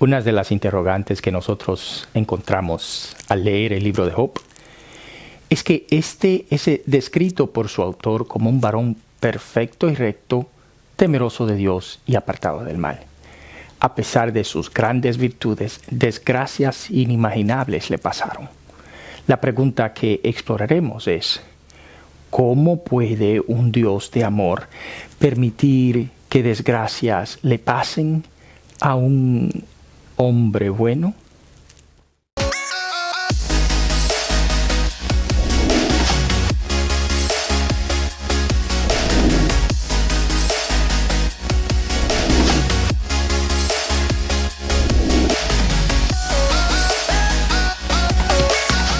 Una de las interrogantes que nosotros encontramos al leer el libro de Job es que este es descrito por su autor como un varón perfecto y recto, temeroso de Dios y apartado del mal. A pesar de sus grandes virtudes, desgracias inimaginables le pasaron. La pregunta que exploraremos es: ¿cómo puede un Dios de amor permitir que desgracias le pasen a un hombre bueno?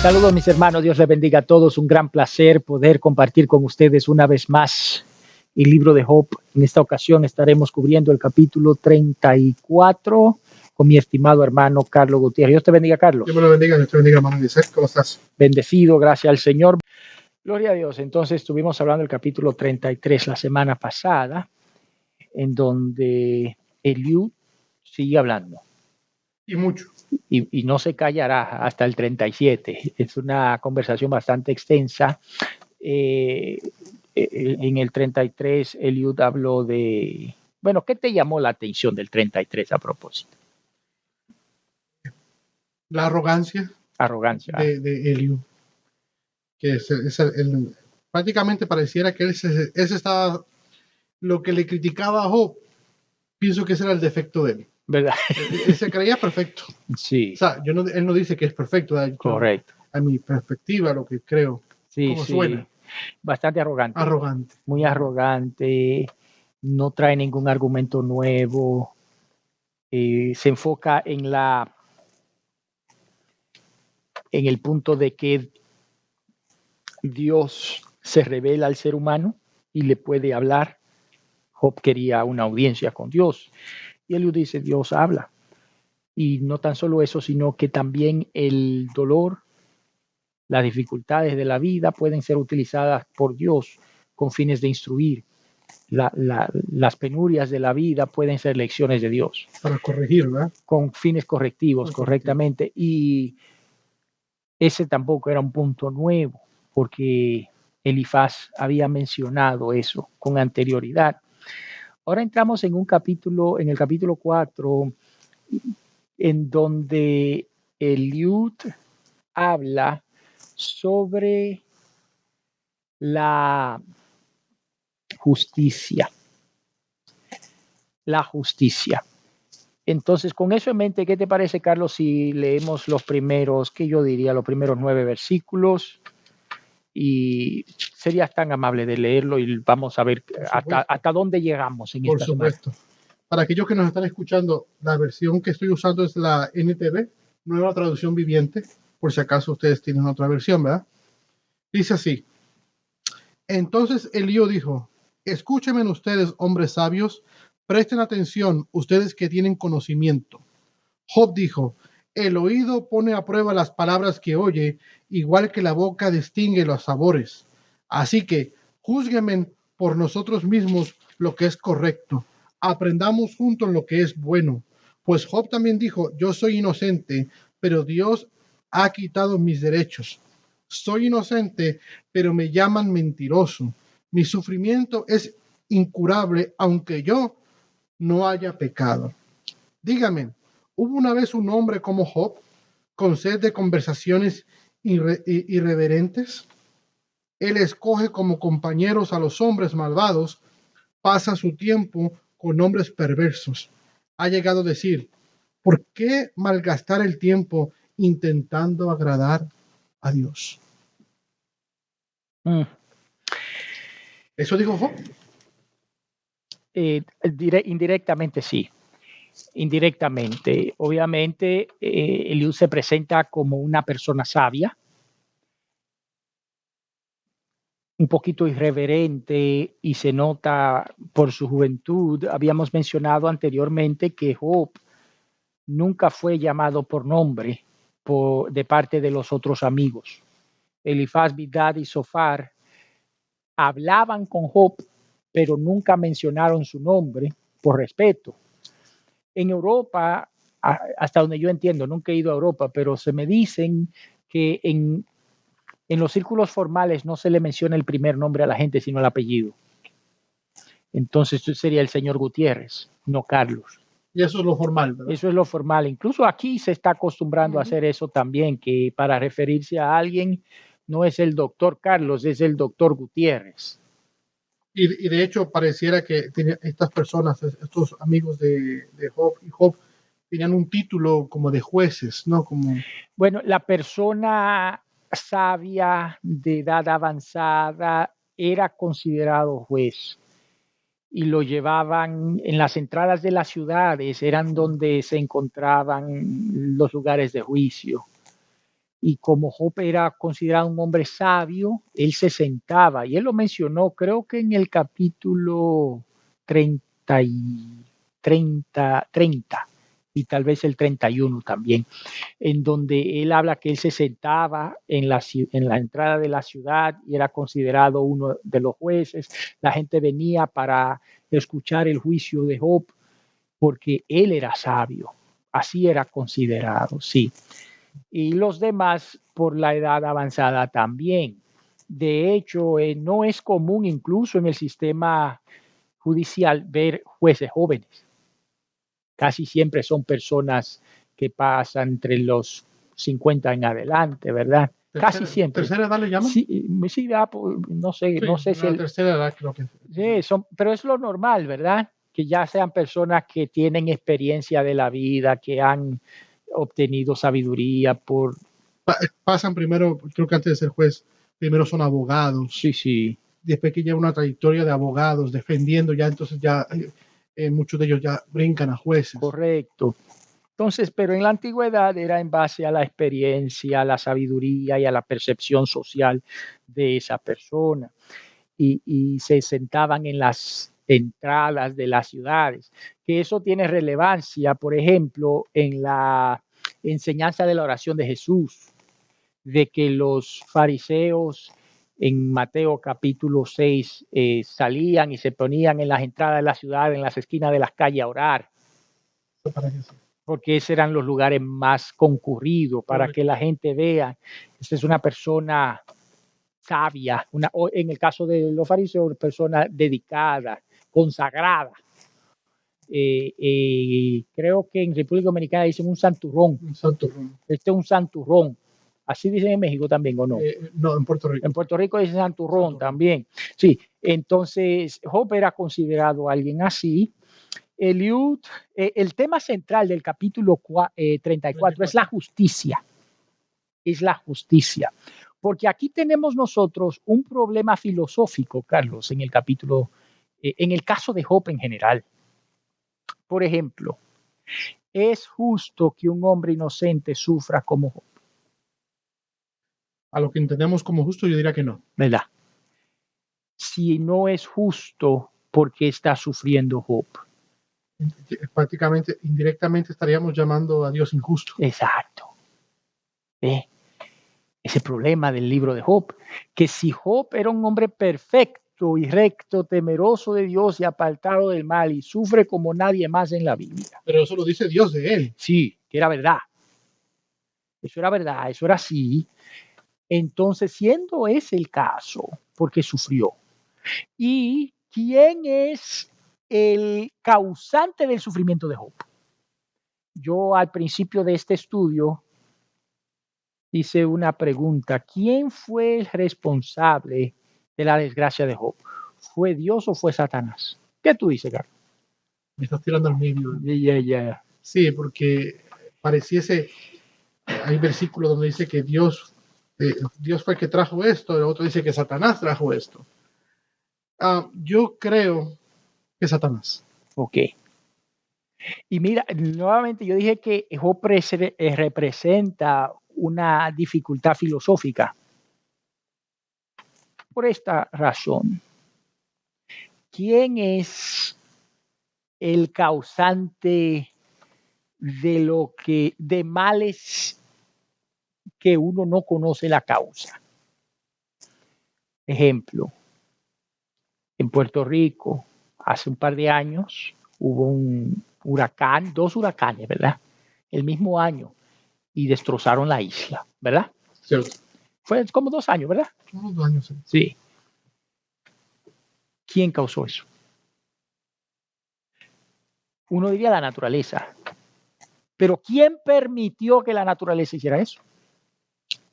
Saludos mis hermanos, Dios les bendiga a todos. Un gran placer poder compartir con ustedes una vez más el libro de Job. En esta ocasión estaremos cubriendo el capítulo 34 con mi estimado hermano Carlos Gutiérrez. Dios te bendiga, Carlos. Dios me lo bendiga, Dios te bendiga, hermano Eliseo. ¿Cómo estás? Bendecido, gracias al Señor. Gloria a Dios. Entonces estuvimos hablando del capítulo 33 la semana pasada, en donde Eliud sigue hablando. Y mucho. Y no se callará hasta el 37. Es una conversación bastante extensa. En el 33, Eliud habló de... Bueno, ¿qué te llamó la atención del 33 a propósito? La arrogancia. Arrogancia. De Eliud. Que prácticamente pareciera que ese estaba... Lo que le criticaba a Job, pienso que ese era el defecto de él. ¿Verdad? Él se creía perfecto. Sí. O sea, él no dice que es perfecto. Correcto. A mi perspectiva, lo que creo. Sí, ¿Cómo sí. suena? Bastante arrogante. Arrogante. Muy arrogante. No trae ningún argumento nuevo. Se enfoca en el punto de que Dios se revela al ser humano y le puede hablar. Job quería una audiencia con Dios. Y él dice, Dios habla. Y no tan solo eso, sino que también el dolor, las dificultades de la vida pueden ser utilizadas por Dios con fines de instruir. Las penurias de la vida pueden ser lecciones de Dios. Para corregir, ¿verdad? Con fines correctivos, correctamente. Y ese tampoco era un punto nuevo, porque Elifaz había mencionado eso con anterioridad. Ahora entramos en el capítulo 4, en donde Eliud habla sobre la justicia. La justicia. Entonces, con eso en mente, ¿qué te parece, Carlos, si leemos los primeros 9 versículos? Y serías tan amable de leerlo y vamos a ver hasta dónde llegamos en esta semana. Por supuesto. Para aquellos que nos están escuchando, la versión que estoy usando es la NTV, Nueva Traducción Viviente, por si acaso ustedes tienen otra versión, ¿verdad? Dice así: entonces Eliú dijo, escúchenme ustedes, hombres sabios, presten atención, ustedes que tienen conocimiento. Job dijo, el oído pone a prueba las palabras que oye, igual que la boca distingue los sabores. Así que júzguenme por nosotros mismos lo que es correcto. Aprendamos juntos lo que es bueno. Pues Job también dijo, yo soy inocente, pero Dios ha quitado mis derechos. Soy inocente, pero me llaman mentiroso. Mi sufrimiento es incurable, aunque yo no haya pecado. Dígame, ¿hubo una vez un hombre como Job, con sed de conversaciones irreverentes? Él escoge como compañeros a los hombres malvados, pasa su tiempo con hombres perversos. Ha llegado a decir, ¿por qué malgastar el tiempo intentando agradar a Dios? ¿Eso dijo Job? Indirectamente sí. Indirectamente. Obviamente, Eliú se presenta como una persona sabia, un poquito irreverente y se nota por su juventud. Habíamos mencionado anteriormente que Job nunca fue llamado por nombre de parte de los otros amigos. Elifaz, Bildad y Zofar hablaban con Job, pero nunca mencionaron su nombre por respeto. En Europa, hasta donde yo entiendo, nunca he ido a Europa, pero se me dicen que en los círculos formales no se le menciona el primer nombre a la gente, sino el apellido. Entonces sería el señor Gutiérrez, no Carlos. Y eso es lo formal, ¿verdad? Eso es lo formal. Incluso aquí se está acostumbrando a hacer eso también, que para referirse a alguien no es el doctor Carlos, es el doctor Gutiérrez. Y de hecho pareciera que estas personas, estos amigos de Job y Job, tenían un título como de jueces, ¿no? Como... Bueno, la persona sabia de edad avanzada era considerado juez y lo llevaban en las entradas de las ciudades, eran donde se encontraban los lugares de juicio. Y como Job era considerado un hombre sabio, él se sentaba, y él lo mencionó, creo que en el capítulo 30 y tal vez el 31 también, en donde él habla que él se sentaba en la entrada de la ciudad y era considerado uno de los jueces. La gente venía para escuchar el juicio de Job porque él era sabio, así era considerado, sí. Y los demás por la edad avanzada también. De hecho, no es común incluso en el sistema judicial ver jueces jóvenes. Casi siempre son personas que pasan entre los 50 en adelante, ¿verdad? Casi siempre. ¿Tercera edad le llaman? Sí, sí, no sé, Sí, no sé si la tercera edad creo que sí, pero es lo normal, ¿verdad? Que ya sean personas que tienen experiencia de la vida, que han obtenido sabiduría por... pasan primero, creo que antes de ser juez, primero son abogados. Sí, sí. Después que lleva una trayectoria de abogados defendiendo, ya entonces ya muchos de ellos ya brincan a jueces. Correcto. Entonces, pero en la antigüedad era en base a la experiencia, a la sabiduría y a la percepción social de esa persona. Y se sentaban en las entradas de las ciudades, que eso tiene relevancia, por ejemplo, en la enseñanza de la oración de Jesús, de que los fariseos en Mateo capítulo 6 salían y se ponían en las entradas de la ciudad, en las esquinas de las calles a orar, porque esos eran los lugares más concurridos para que la gente vea, esta es una persona sabia, o en el caso de los fariseos, una persona dedicada, consagrada. Creo que en República Dominicana dicen un santurrón. Un santurrón. Este es un santurrón. Así dicen en México también, ¿o no? No, en Puerto Rico. En Puerto Rico dicen santurrón también. Sí, entonces Job era considerado alguien así. Eliud, el tema central del capítulo 34 es la justicia. Es la justicia. Porque aquí tenemos nosotros un problema filosófico, Carlos, en el capítulo, en el caso de Job en general. Por ejemplo, ¿es justo que un hombre inocente sufra como Job? A lo que entendemos como justo, yo diría que no. ¿Verdad? Si no es justo, ¿por qué está sufriendo Job? Prácticamente, indirectamente estaríamos llamando a Dios injusto. Exacto. Ese problema del libro de Job, que si Job era un hombre perfecto y recto, temeroso de Dios y apartado del mal y sufre como nadie más en la Biblia. Pero eso lo dice Dios de él. Sí, que era verdad. Eso era verdad, eso era así. Entonces, siendo ese el caso, porque sufrió. ¿Y quién es el causante del sufrimiento de Job? Yo al principio de este estudio hice una pregunta. ¿Quién fue el responsable de la desgracia de Job? ¿Fue Dios o fue Satanás? ¿Qué tú dices, Carlos? Me estás tirando al medio. Yeah. Sí, porque pareciese, hay versículos donde dice que Dios fue el que trajo esto, el otro dice que Satanás trajo esto. Yo creo que Satanás. Ok. Y mira, nuevamente yo dije que Job representa una dificultad filosófica. Por esta razón, ¿quién es el causante de males que uno no conoce la causa? Ejemplo, en Puerto Rico, hace un par de años, hubo un huracán, 2 huracanes, ¿verdad? el mismo año y destrozaron la isla, ¿verdad? Cierto. Fue como 2 años, ¿verdad? Unos 2 años. Sí. Sí. ¿Quién causó eso? Uno diría la naturaleza. Pero ¿quién permitió que la naturaleza hiciera eso?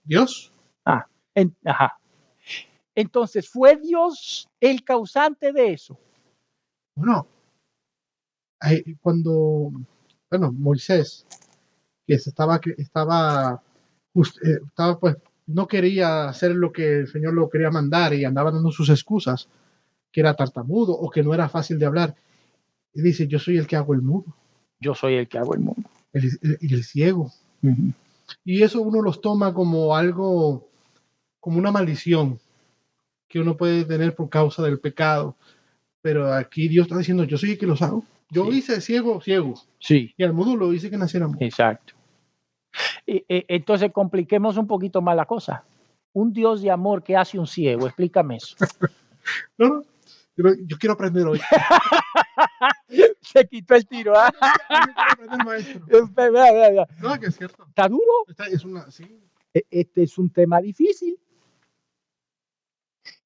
Dios. Ajá. Entonces, ¿fue Dios el causante de eso? Bueno, cuando, Moisés, que estaba pues, no quería hacer lo que el Señor lo quería mandar y andaba dando sus excusas, que era tartamudo o que no era fácil de hablar. Y dice, yo soy el que hago el mudo, Yo soy el que hago el mundo. el ciego. Uh-huh. Y eso uno los toma como algo, como una maldición que uno puede tener por causa del pecado. Pero aquí Dios está diciendo, yo soy el que los hago. Yo hice ciego. Sí. Y al mudo lo hice que naciera mudo. Exacto. Entonces compliquemos un poquito más la cosa. Un Dios de amor que hace un ciego, explícame eso. No, yo quiero aprender hoy. Se quitó el tiro. ¿Ah? Yo quiero aprender, maestro. No, que es cierto. ¿Está duro? Sí. Este es un tema difícil.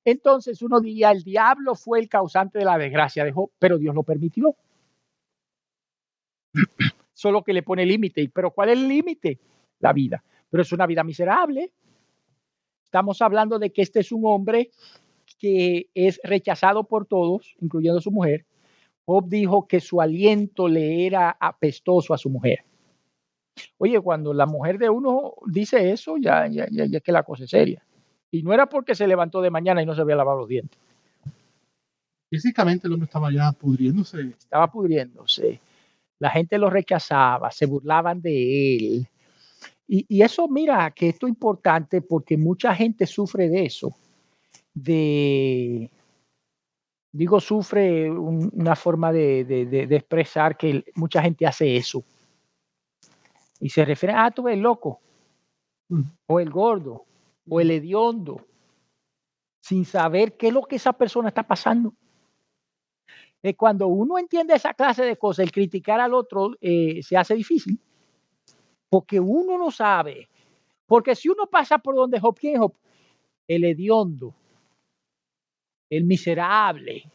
Entonces uno diría, el diablo fue el causante de la desgracia de Job, pero Dios lo permitió. Solo que le pone límite. ¿Pero cuál es el límite? La vida. Pero es una vida miserable. Estamos hablando de que este es un hombre que es rechazado por todos, incluyendo su mujer. Job dijo que su aliento le era apestoso a su mujer. Oye, cuando la mujer de uno dice eso, ya es que la cosa es seria. Y no era porque se levantó de mañana y no se había lavado los dientes. Físicamente el hombre estaba ya pudriéndose. Estaba pudriéndose. La gente lo rechazaba, se burlaban de él. Y eso, mira, que esto es importante porque mucha gente sufre de eso. Sufre una forma de expresar que mucha gente hace eso. Y se refiere tú ves el loco, o el gordo, o el hediondo, sin saber qué es lo que esa persona está pasando. Cuando uno entiende esa clase de cosas, el criticar al otro se hace difícil, porque uno no sabe. Porque si uno pasa por donde Job, ¿quién es Job? El hediondo, el miserable,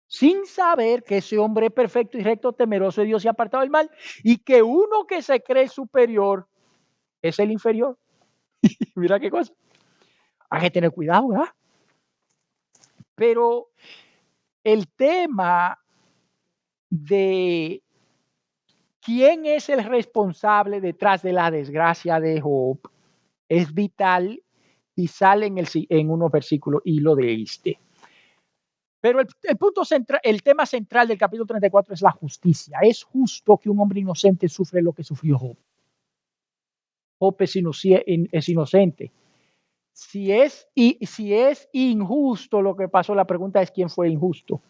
sin saber que ese hombre es perfecto y recto, temeroso de Dios y apartado del mal, y que uno que se cree superior es el inferior. Mira qué cosa. Hay que tener cuidado, ¿verdad? Pero el tema de quién es el responsable detrás de la desgracia de Job es vital y sale en unos versículos y lo leíste. Pero el punto central, el tema central del capítulo 34 es la justicia. Es justo que un hombre inocente sufre lo que sufrió Job. Job es inocente. Si es injusto lo que pasó, la pregunta es quién fue injusto.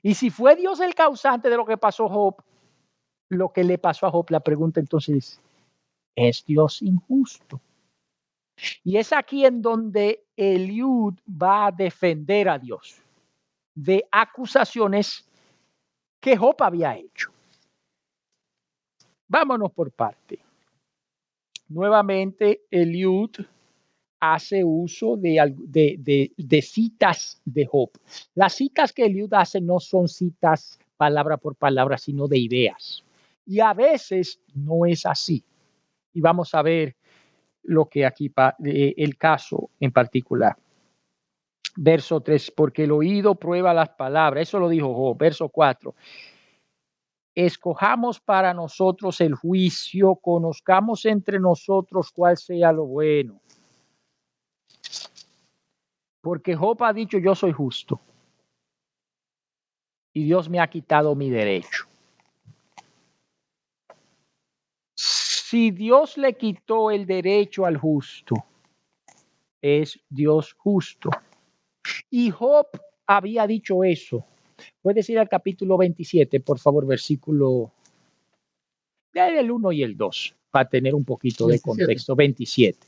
Y si fue Dios el causante de lo que pasó Job, lo que le pasó a Job, la pregunta entonces ¿es Dios injusto? Y es aquí en donde Eliud va a defender a Dios de acusaciones que Job había hecho. Vámonos por parte. Nuevamente, Eliud hace uso de citas de Job. Las citas que Eliud hace no son citas palabra por palabra, sino de ideas. Y a veces no es así. Y vamos a ver lo que aquí, el caso en particular. Verso 3, porque el oído prueba las palabras. Eso lo dijo Job. Verso 4. Escojamos para nosotros el juicio, conozcamos entre nosotros cuál sea lo bueno. Porque Job ha dicho, yo soy justo. Y Dios me ha quitado mi derecho. Si Dios le quitó el derecho al justo, es Dios justo. Y Job había dicho eso. Puedes ir al capítulo 27, por favor, versículo del 1 y el 2, para tener un poquito 27. De contexto. 27.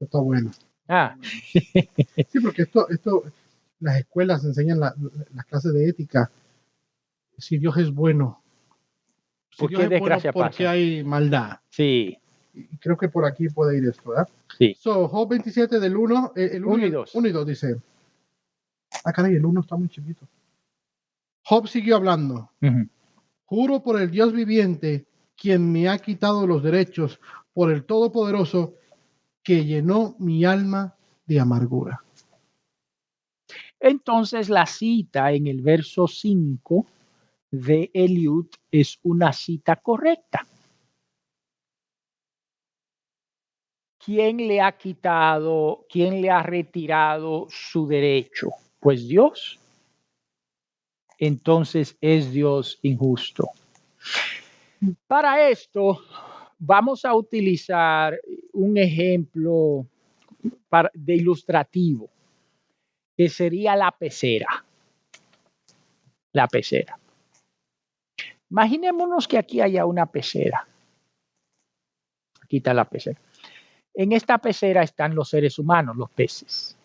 Está bueno. Sí, porque esto las escuelas enseñan las clases de ética. Si Dios es bueno, Si ¿Por Dios qué es bueno, desgracia ¿por qué pasa? hay maldad? Sí, Y creo que por aquí puede ir esto, ¿verdad? sí. So, Job 27 del 1, el 1 1 y y 2. 1 y 2 dice. Ah, caray, el 1 está muy chiquito. Job siguió hablando. Ujú. Juro por el Dios viviente, quien me ha quitado los derechos, por el Todopoderoso, que llenó mi alma de amargura. Entonces la cita en el verso 5 de Eliud es una cita correcta. ¿Quién le ha quitado, quién le ha retirado su derecho? Pues Dios. Entonces es Dios injusto. Para esto vamos a utilizar un ejemplo de ilustrativo, que sería la pecera. La pecera. Imaginémonos que aquí haya una pecera. Aquí está la pecera. En esta pecera están los seres humanos, los peces.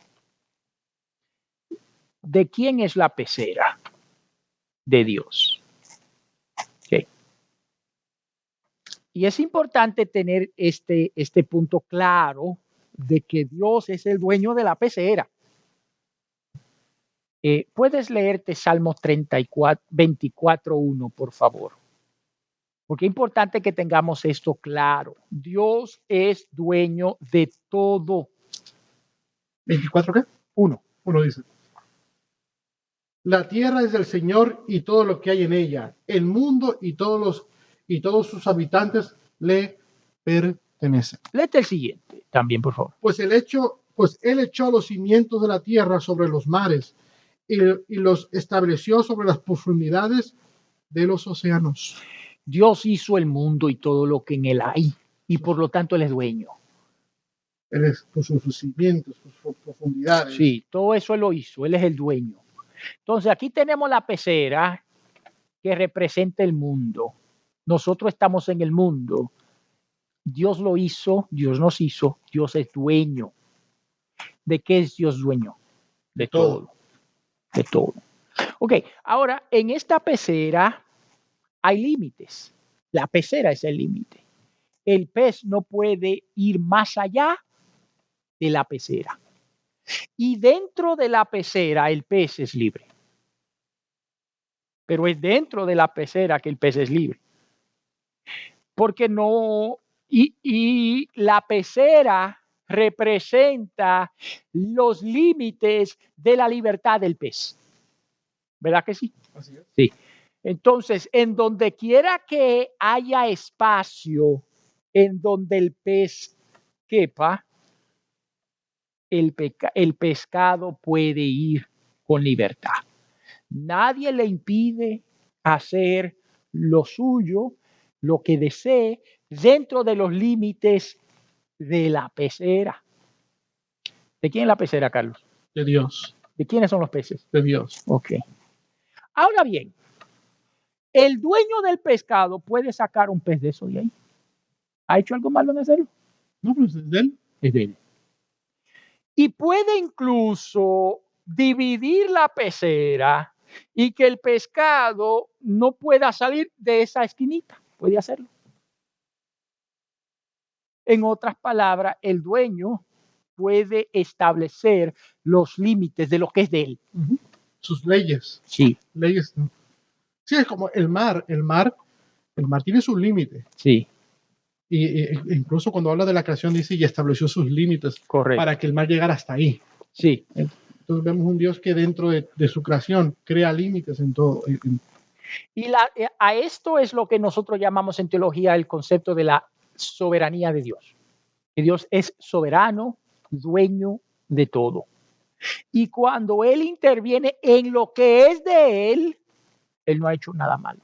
¿De quién es la pecera? De Dios. Okay. Y es importante tener este punto claro de que Dios es el dueño de la pecera. Puedes leerte Salmo 34, 24:1, por favor. Porque es importante que tengamos esto claro. Dios es dueño de todo. ¿24 qué? 1. 1 dice. La tierra es del Señor y todo lo que hay en ella. El mundo y todos sus habitantes le pertenecen. Léete el siguiente también, por favor. Pues él echó los cimientos de la tierra sobre los mares y los estableció sobre las profundidades de los océanos. Dios hizo el mundo y todo lo que en él hay, y por lo tanto él es dueño. Él es por sus cimientos, por sus profundidades. Sí, todo eso él lo hizo, él es el dueño. Entonces aquí tenemos la pecera que representa el mundo. Nosotros estamos en el mundo. Dios lo hizo, Dios nos hizo, Dios es dueño. ¿De qué es Dios dueño? De todo. De todo. Ok, ahora en esta pecera hay límites. La pecera es el límite. El pez no puede ir más allá de la pecera. Y dentro de la pecera el pez es libre. Pero es dentro de la pecera que el pez es libre. Porque no, y la pecera representa los límites de la libertad del pez. ¿Verdad que sí? Así es. Sí. Entonces, en donde quiera que haya espacio en donde el pez quepa, el pescado puede ir con libertad. Nadie le impide hacer lo suyo, lo que desee, dentro de los límites de la pecera. ¿De quién es la pecera, Carlos? De Dios. ¿De quiénes son los peces? De Dios. Ok. Ahora bien, el dueño del pescado puede sacar un pez de eso de ahí. ¿Ha hecho algo malo en hacerlo? No, pues es de él. Es de él. Y puede incluso dividir la pecera y que el pescado no pueda salir de esa esquinita. Puede hacerlo. En otras palabras, el dueño puede establecer los límites de lo que es de él. Sus leyes. Sí. Leyes. Sí, es como el mar. El mar tiene sus límites. Sí. Y incluso cuando habla de la creación dice y estableció sus límites. Correcto. Para que el mar llegara hasta ahí. Sí. Entonces vemos un Dios que dentro de su creación crea límites en todo. Y a esto es lo que nosotros llamamos en teología el concepto de la soberanía de Dios. Que Dios es soberano, dueño de todo. Y cuando Él interviene en lo que es de Él, Él no ha hecho nada malo.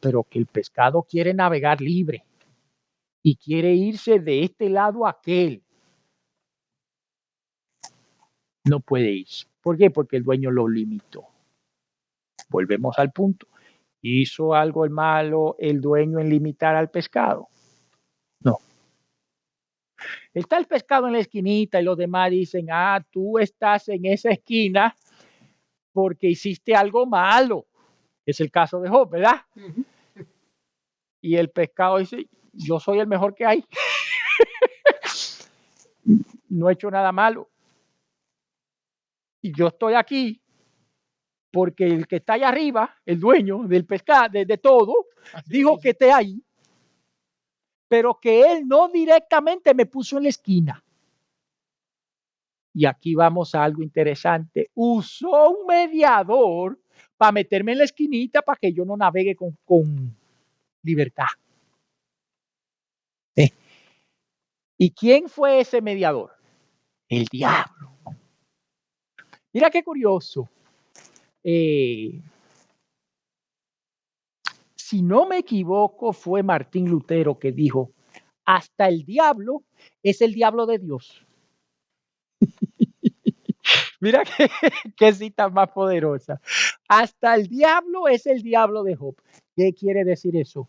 Pero que el pescado quiere navegar libre y quiere irse de este lado a aquel. No puede irse. ¿Por qué? Porque el dueño lo limitó. Volvemos al punto. ¿Hizo algo el malo el dueño en limitar al pescado? No. Está el pescado en la esquinita y los demás dicen, tú estás en esa esquina porque hiciste algo malo. Es el caso de Job, ¿verdad? Y el pescado dice, yo soy el mejor que hay. No he hecho nada malo. Y yo estoy aquí porque el que está allá arriba, el dueño del pescado, de todo, dijo que esté ahí, pero que él no directamente me puso en la esquina. Y aquí vamos a algo interesante. Usó un mediador para meterme en la esquinita para que yo no navegue con libertad. ¿Y quién fue ese mediador? El diablo. Mira qué curioso. Si no me equivoco, fue Martín Lutero que dijo, hasta el diablo es el diablo de Dios. Mira qué cita más poderosa. Hasta el diablo es el diablo de Job. ¿Qué quiere decir eso?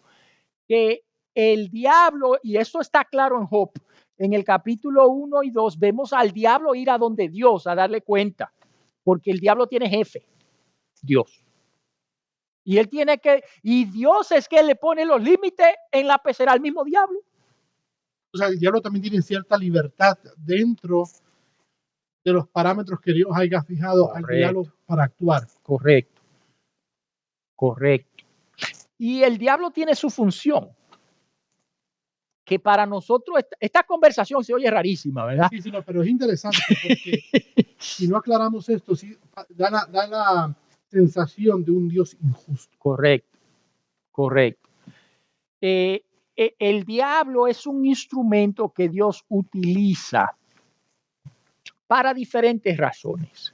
Que el diablo, y eso está claro en Job, en el capítulo 1 y 2, vemos al diablo ir a donde Dios a darle cuenta, porque el diablo tiene jefe, Dios. Y él tiene que, y Dios es que le pone los límites en la pecera al mismo diablo. O sea, el diablo también tiene cierta libertad dentro de los parámetros que Dios haya fijado al diablo para actuar. Correcto. Y el diablo tiene su función, que para nosotros, esta conversación se oye rarísima, ¿verdad? Sí, no, pero es interesante porque si no aclaramos esto, sí, da la sensación de un Dios injusto. Correcto. El diablo es un instrumento que Dios utiliza para diferentes razones.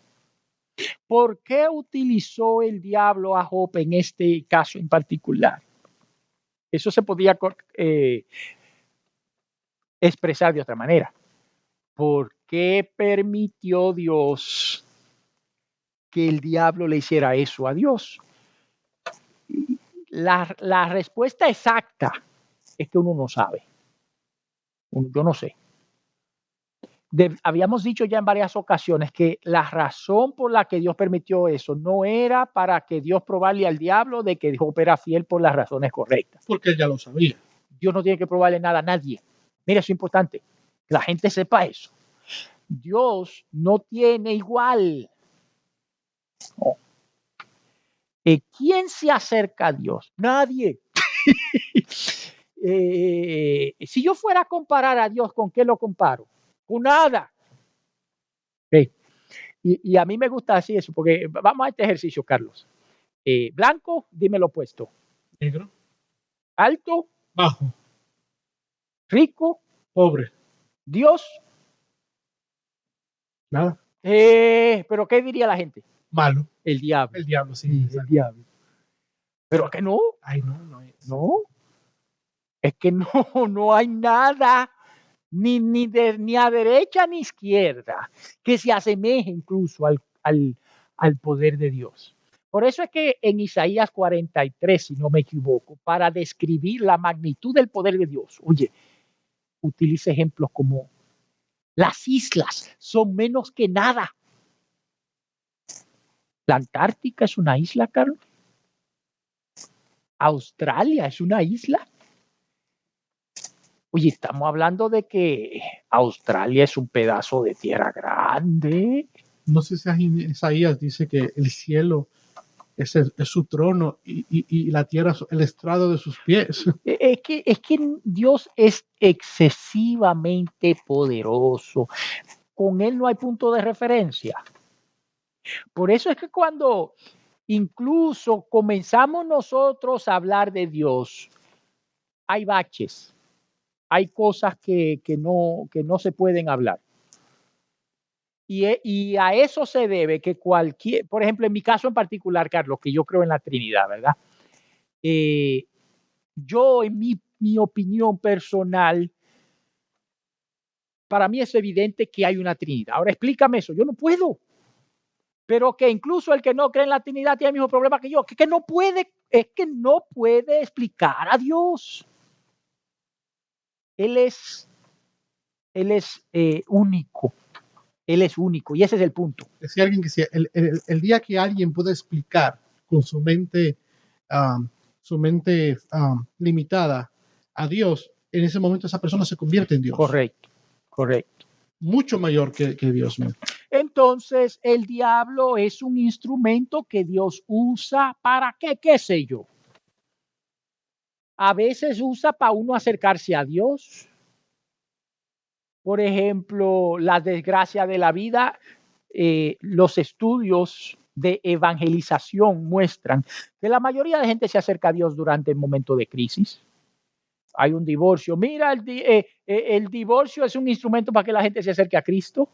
¿Por qué utilizó el diablo a Job en este caso en particular? Eso se podía expresar de otra manera. ¿Por qué permitió Dios que el diablo le hiciera eso a Dios? La respuesta exacta es que uno no sabe. Yo no sé. Habíamos dicho ya en varias ocasiones que la razón por la que Dios permitió eso no era para que Dios probarle al diablo de que Job era fiel por las razones correctas. Porque él ya lo sabía. Dios no tiene que probarle nada a nadie. Mira, eso es importante, que la gente sepa eso. Dios no tiene igual. No. ¿Quién se acerca a Dios? Nadie. Si yo fuera a comparar a Dios, ¿con qué lo comparo? Con nada. Okay. Y a mí me gusta así eso, porque vamos a este ejercicio, Carlos. Blanco, dime lo opuesto. Negro. Alto. Bajo. Rico. Pobre. Dios. Nada. Pero ¿qué diría la gente? Malo. El diablo. El diablo, sí. El diablo. ¿Pero que no? Ay, no es. No. Es que no hay nada, ni a derecha ni izquierda, que se asemeje incluso al poder de Dios. Por eso es que en Isaías 43, si no me equivoco, para describir la magnitud del poder de Dios, oye, utiliza ejemplos como las islas son menos que nada. La Antártica es una isla, Carlos. Australia es una isla. Oye, estamos hablando de que Australia es un pedazo de tierra grande. No sé si Isaías dice que el cielo es su trono y la tierra el estrado de sus pies. Es que Dios es excesivamente poderoso. Con Él no hay punto de referencia. Por eso es que cuando incluso comenzamos nosotros a hablar de Dios, hay baches, hay cosas que no se pueden hablar. Y a eso se debe que por ejemplo, en mi caso en particular, Carlos, que yo creo en la Trinidad, ¿verdad? Yo, en mi opinión personal, para mí es evidente que hay una Trinidad. Ahora explícame eso, yo no puedo. Pero que incluso el que no cree en la Trinidad tiene el mismo problema que yo, que no puede explicar a Dios. Él es único. Él es único y ese es el punto. Decía alguien que si el día que alguien pueda explicar con su mente limitada a Dios, en ese momento esa persona se convierte en Dios. Correcto, correcto. Mucho mayor que Dios mismo. Entonces, el diablo es un instrumento que Dios usa para qué sé yo. A veces usa para uno acercarse a Dios. Por ejemplo, la desgracia de la vida, los estudios de evangelización muestran que la mayoría de gente se acerca a Dios durante el momento de crisis. Hay un divorcio. Mira, el divorcio es un instrumento para que la gente se acerque a Cristo.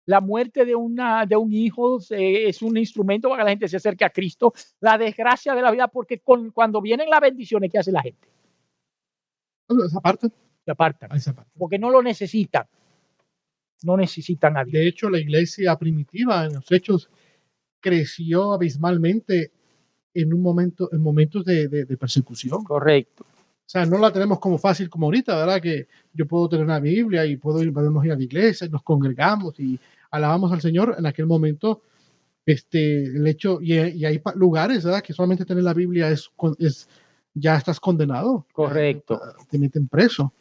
La muerte de un hijo es un instrumento para que la gente se acerque a Cristo. La desgracia de la vida, porque cuando vienen las bendiciones, ¿qué hace la gente? Esa parte. Se apartan. Esa parte. Porque no lo necesitan. No necesitan a Dios. De hecho, la iglesia primitiva en los hechos creció abismalmente en momentos de persecución. Correcto. O sea, no la tenemos como fácil como ahorita, ¿verdad? Que yo puedo tener una Biblia y podemos ir a la iglesia, nos congregamos y alabamos al Señor. En aquel momento, el hecho, y hay lugares, ¿verdad? Que solamente tener la Biblia ya estás condenado. Correcto. Te meten preso.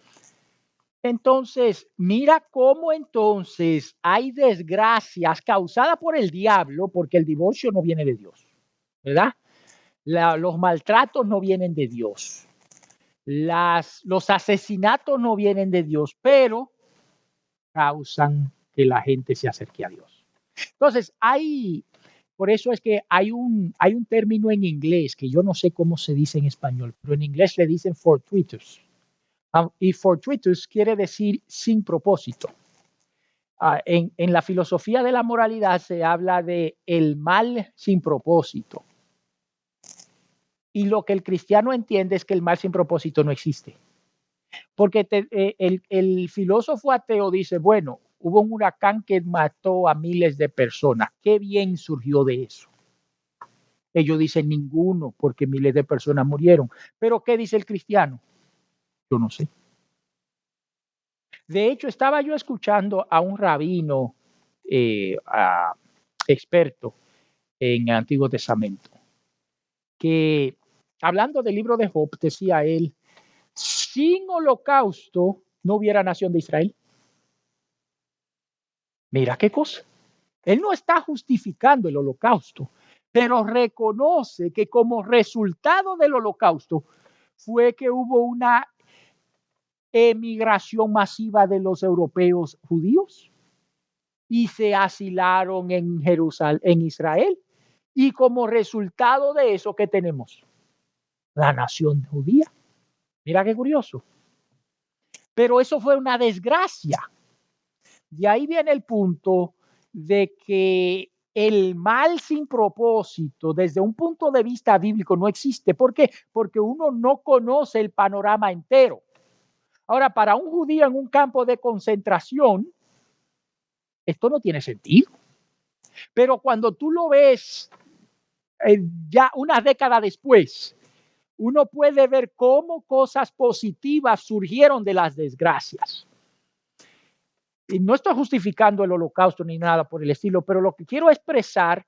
Entonces, mira cómo entonces hay desgracias causadas por el diablo, porque el divorcio no viene de Dios, ¿verdad? Los maltratos no vienen de Dios. Los asesinatos no vienen de Dios, pero causan que la gente se acerque a Dios. Entonces, por eso es que hay un término en inglés que yo no sé cómo se dice en español, pero en inglés le dicen fortuitous. Y fortuitous quiere decir sin propósito. En la filosofía de la moralidad se habla de el mal sin propósito. Y lo que el cristiano entiende es que el mal sin propósito no existe. Porque el filósofo ateo dice, bueno, hubo un huracán que mató a miles de personas. ¿Qué bien surgió de eso? Ellos dicen ninguno, porque miles de personas murieron. Pero ¿qué dice el cristiano? Yo no sé. De hecho, estaba yo escuchando a un rabino experto en el Antiguo Testamento, que hablando del libro de Job, decía él, sin holocausto no hubiera nación de Israel. Mira qué cosa. Él no está justificando el holocausto, pero reconoce que como resultado del holocausto fue que hubo una emigración masiva de los europeos judíos y se asilaron en Jerusalén, en Israel. Y como resultado de eso, ¿qué tenemos? La nación judía. Mira qué curioso. Pero eso fue una desgracia. De ahí viene el punto de que el mal sin propósito, desde un punto de vista bíblico, no existe. ¿Por qué? Porque uno no conoce el panorama entero. Ahora, para un judío en un campo de concentración, esto no tiene sentido. Pero cuando tú lo ves ya una década después, uno puede ver cómo cosas positivas surgieron de las desgracias. Y no estoy justificando el holocausto ni nada por el estilo, pero lo que quiero expresar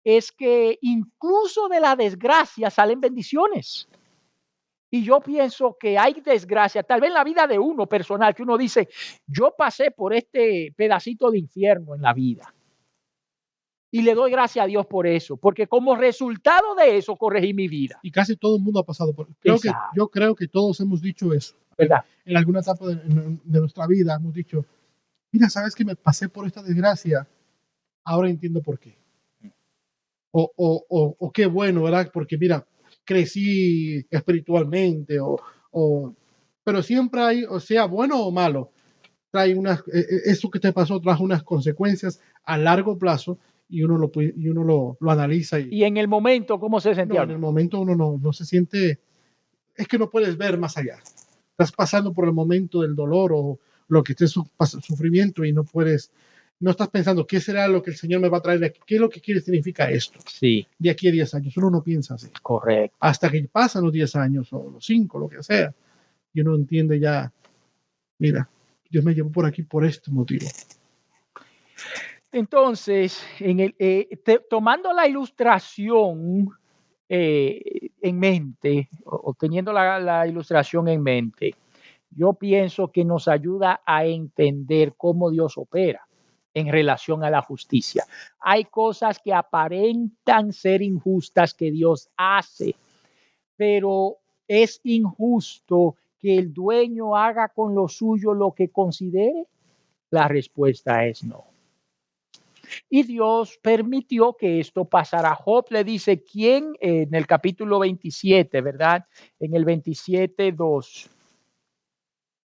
es que incluso de la desgracia salen bendiciones. Y yo pienso que hay desgracia, tal vez en la vida de uno personal, que uno dice, yo pasé por este pedacito de infierno en la vida. Y le doy gracias a Dios por eso, porque como resultado de eso corregí mi vida. Y casi todo el mundo ha pasado por eso. Yo creo que todos hemos dicho eso. ¿Verdad? En alguna etapa de nuestra vida hemos dicho, mira, ¿sabes que me pasé por esta desgracia? Ahora entiendo por qué. O qué bueno, ¿verdad? Porque mira, crecí espiritualmente, pero siempre hay, o sea, bueno o malo, trae eso que te pasó trajo unas consecuencias a largo plazo y uno lo analiza. Y en el momento, ¿cómo se sentía? No, en el momento uno no se siente, es que no puedes ver más allá. Estás pasando por el momento del dolor o lo que esté sufrimiento y no estás pensando qué será lo que el Señor me va a traer de aquí, qué es lo que significa esto. Sí. De aquí a 10 años, uno no piensa así. Correcto. Hasta que pasan los 10 años o los 5, lo que sea, y uno entiende ya, mira, Dios me llevó por aquí por este motivo. Entonces, tomando la ilustración en mente, o teniendo la ilustración en mente, yo pienso que nos ayuda a entender cómo Dios opera en relación a la justicia. Hay cosas que aparentan ser injustas que Dios hace, pero es injusto que el dueño haga con lo suyo lo que considere. La respuesta es no. Y Dios permitió que esto pasara. Job le dice, ¿quién? En el capítulo 27, ¿verdad? En el 27:2.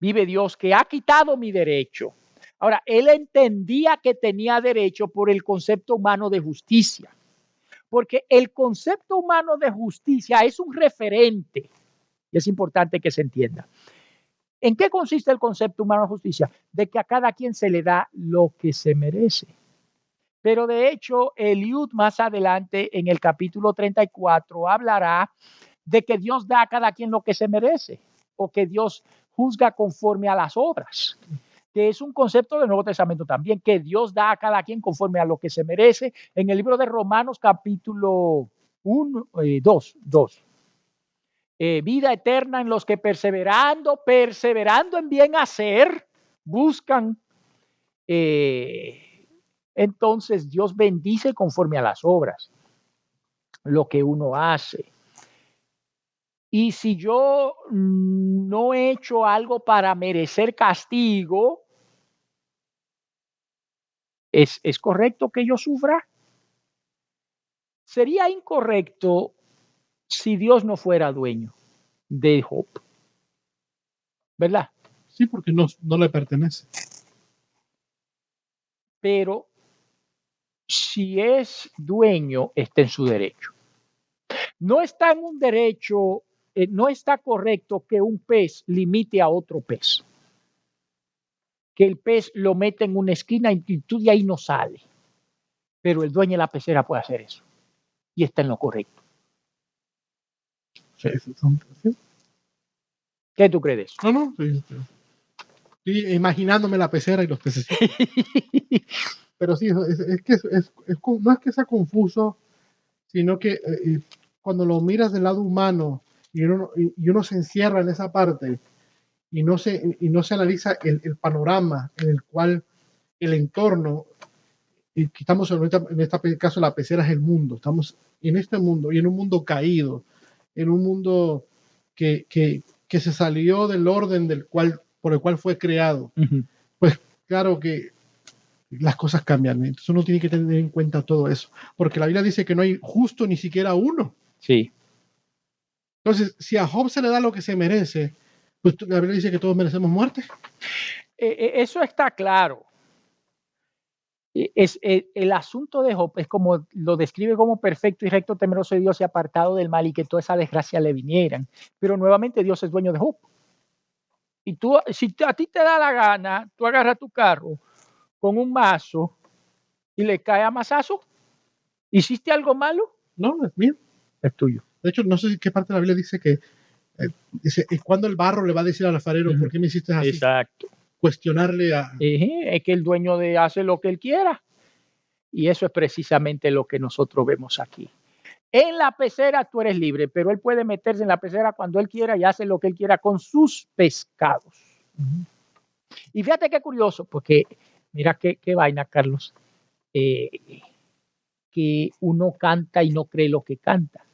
Vive Dios que ha quitado mi derecho. Ahora, él entendía que tenía derecho por el concepto humano de justicia. Porque el concepto humano de justicia es un referente. Y es importante que se entienda. ¿En qué consiste el concepto humano de justicia? De que a cada quien se le da lo que se merece. Pero de hecho, Eliud más adelante en el capítulo 34 hablará de que Dios da a cada quien lo que se merece o que Dios juzga conforme a las obras, que es un concepto del Nuevo Testamento también, que Dios da a cada quien conforme a lo que se merece. En el libro de Romanos capítulo 2, vida eterna en los que perseverando en bien hacer, buscan entonces Dios bendice conforme a las obras, lo que uno hace. Y si yo no he hecho algo para merecer castigo, ¿es correcto que yo sufra? Sería incorrecto si Dios no fuera dueño de Job, ¿verdad? Sí, porque no le pertenece. Pero si es dueño, está en su derecho. No está en un derecho, no está correcto que un pez limite a otro pez. Que el pez lo mete en una esquina y tú de ahí no sale. Pero el dueño de la pecera puede hacer eso. Y está en lo correcto. Sí. ¿Qué tú crees de eso? No, sí. Estoy imaginándome la pecera y los peces. Pero sí, es que no es que sea confuso, sino que cuando lo miras del lado humano y uno se encierra en esa parte y no se analiza el panorama en el cual el entorno, y que estamos en este caso la pecera es el mundo, estamos en este mundo y en un mundo caído, en un mundo que se salió del orden por el cual fue creado. Pues claro que las cosas cambian. Entonces uno tiene que tener en cuenta todo eso. Porque la Biblia dice que no hay justo ni siquiera uno. Sí. Entonces, si a Job se le da lo que se merece, pues la Biblia dice que todos merecemos muerte. Eso está claro. El asunto de Job es como lo describe como perfecto y recto, temeroso de Dios y apartado del mal y que toda esa desgracia le vinieran. Pero nuevamente Dios es dueño de Job. Y tú, si a ti te da la gana, tú agarras tu carro con un mazo y le cae a mazazo. ¿Hiciste algo malo? No, es mío. Es tuyo. De hecho, no sé qué parte de la Biblia dice que dice, cuando el barro le va a decir al alfarero, ¿por qué me hiciste así? Exacto. Cuestionarle a... Es que el dueño hace lo que él quiera. Y eso es precisamente lo que nosotros vemos aquí. En la pecera tú eres libre, pero él puede meterse en la pecera cuando él quiera y hace lo que él quiera con sus pescados. Y fíjate qué curioso, porque mira qué vaina, Carlos, que uno canta y no cree lo que canta.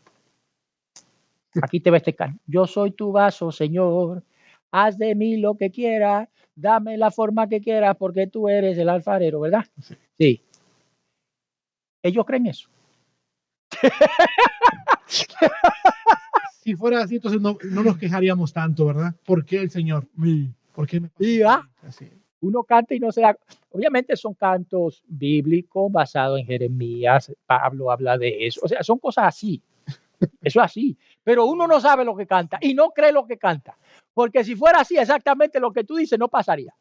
Aquí te va este canto. Yo soy tu vaso, Señor. Haz de mí lo que quieras. Dame la forma que quieras porque tú eres el alfarero, ¿verdad? Sí. Ellos creen eso. Si fuera así, entonces no nos quejaríamos tanto, ¿verdad? ¿Por qué el Señor? ¿Por qué me pasa así? Uno canta y no se da. Obviamente son cantos bíblicos basados en Jeremías. Pablo habla de eso. O sea, son cosas así. Eso es así. Pero uno no sabe lo que canta y no cree lo que canta. Porque si fuera así, exactamente lo que tú dices no pasaría.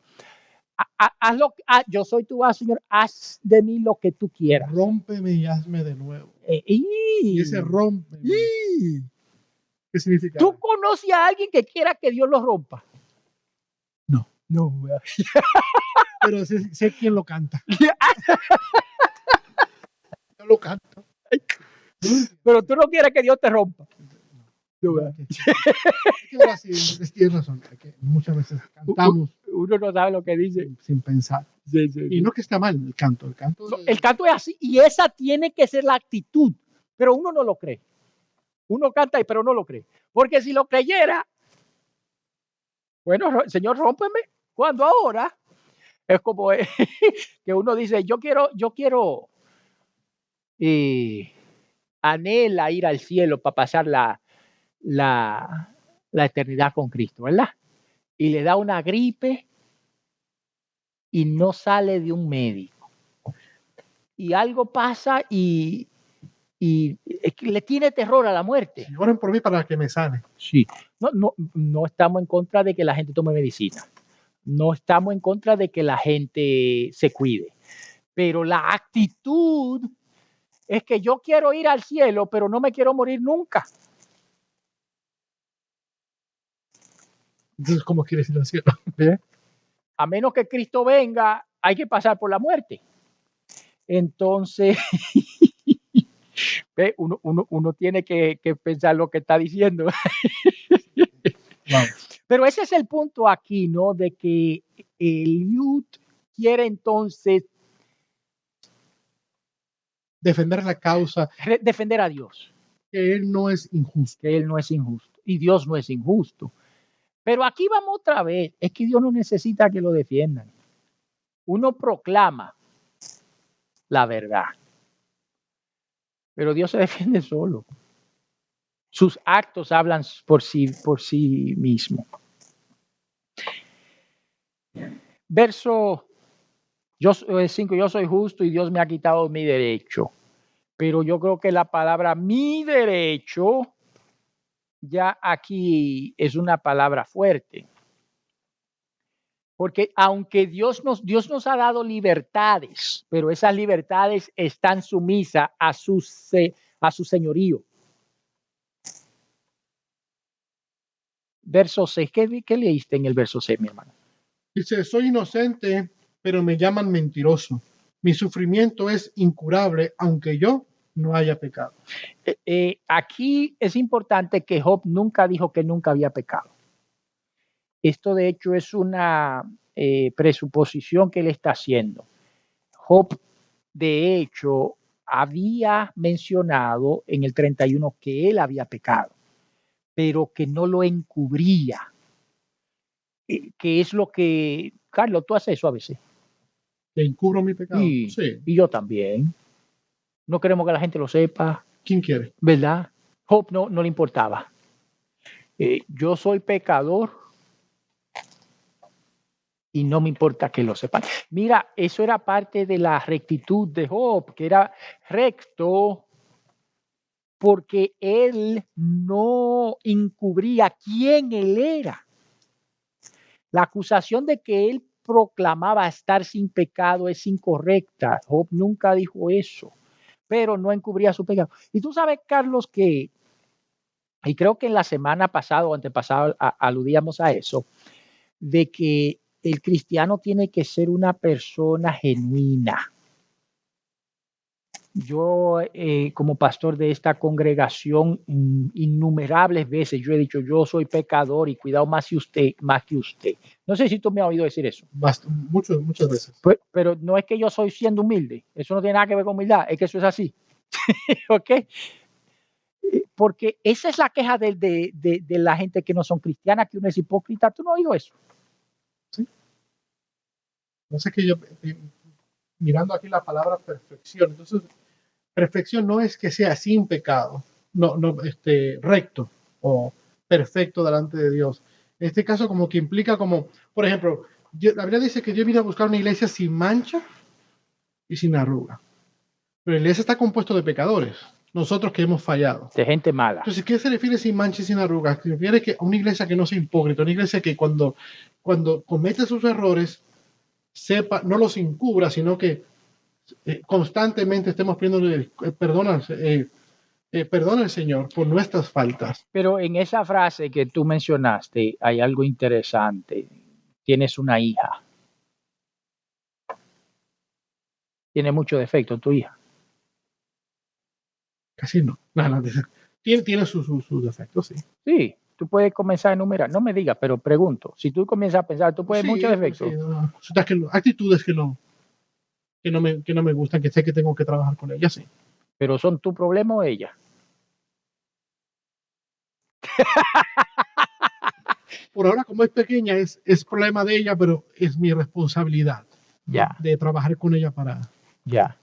Yo soy tu vaso, Señor. Haz de mí lo que tú quieras. Rómpeme y hazme de nuevo. Y ese rómpeme. ¿Qué significa? ¿Tú conoces a alguien que quiera que Dios lo rompa? No. No. Pero sé quién lo canta. Yo lo canto. Pero tú no quieres que Dios te rompa. Ahora sí, tienes razón. Muchas veces cantamos Uno no sabe lo que dice. sin pensar. Sí, sí, Y no que está mal el canto. El canto es así. Y esa tiene que ser la actitud. Pero uno no lo cree. Uno canta, pero no lo cree. Porque si lo creyera, bueno, Señor, rómpeme. Cuando ahora es como que uno dice, yo quiero anhela ir al cielo para pasar la eternidad con Cristo, ¿verdad? Y le da una gripe y no sale de un médico. Y algo pasa y le tiene terror a la muerte. Y oren por mí para que me sane. Sí. No estamos en contra de que la gente tome medicina. No estamos en contra de que la gente se cuide. Pero la actitud es que yo quiero ir al cielo, pero no me quiero morir nunca. Entonces, ¿cómo quieres ir al cielo? A menos que Cristo venga, hay que pasar por la muerte. Entonces, uno tiene que pensar lo que está diciendo. Wow. Pero ese es el punto aquí, ¿no? De que el youth quiere entonces Defender la causa. Defender a Dios. Que Él no es injusto. Que Él no es injusto. Y Dios no es injusto. Pero aquí vamos otra vez. Es que Dios no necesita que lo defiendan. Uno proclama la verdad. Pero Dios se defiende solo. Sus actos hablan por sí mismo. Verso 5, yo soy justo y Dios me ha quitado mi derecho. Pero yo creo que la palabra mi derecho ya aquí es una palabra fuerte. Porque aunque Dios nos ha dado libertades, pero esas libertades están sumisas a su señorío. Verso 6, ¿qué leíste en el verso 6, mi hermano? Dice, soy inocente, pero me llaman mentiroso. Mi sufrimiento es incurable, aunque yo no haya pecado. Aquí es importante que Job nunca dijo que nunca había pecado. Esto de hecho es una presuposición que él está haciendo. Job, de hecho, había mencionado en el 31 que él había pecado, pero que no lo encubría. Que es lo que, Carlos, tú haces eso a veces. ¿Te encubro mi pecado? Sí. Y yo también. No queremos que la gente lo sepa. ¿Quién quiere? ¿Verdad? Job no le importaba. Yo soy pecador y no me importa que lo sepan. Mira, eso era parte de la rectitud de Job, que era recto porque él no encubría quién él era. La acusación de que él proclamaba estar sin pecado es incorrecta. Job nunca dijo eso, pero no encubría su pecado. Y tú sabes, Carlos, que, y creo que en la semana pasada o antepasada aludíamos a eso, de que el cristiano tiene que ser una persona genuina. Yo, como pastor de esta congregación, innumerables veces yo he dicho, yo soy pecador y cuidado más que usted. No sé si tú me has oído decir eso. Muchas veces. Pero no es que yo soy siendo humilde. Eso no tiene nada que ver con humildad. Es que eso es así. ¿Ok? Porque esa es la queja de la gente que no son cristianas, que uno es hipócrita. ¿Tú no has oído eso? Sí. No sé que yo, mirando aquí la palabra perfección, entonces, perfección no es que sea sin pecado, recto o perfecto delante de Dios. En este caso, como que implica como, por ejemplo, la Biblia dice que Dios vino a buscar una iglesia sin mancha y sin arruga. Pero la iglesia está compuesta de pecadores, nosotros que hemos fallado. De gente mala. Entonces, ¿qué se refiere sin mancha y sin arrugas? Se refiere a una iglesia que no sea hipócrita, una iglesia que cuando comete sus errores, sepa, no los encubra, sino que constantemente estemos pidiendo perdona al Señor por nuestras faltas. Pero en esa frase que tú mencionaste hay algo interesante. Tienes una hija. Tiene mucho defecto tu hija. Casi no. No, tiene sus defectos, sí. Sí, tú puedes comenzar a enumerar. No me digas, pero pregunto. Si tú comienzas a pensar, tú puedes Sí, muchos defectos. sí, no. Cosas actitudes que no me gustan, que sé que tengo que trabajar con ellas, sí. Pero son tu problema o ella. Por ahora, como es pequeña, es problema de ella, pero es mi responsabilidad Ya, de trabajar con ella para... ya.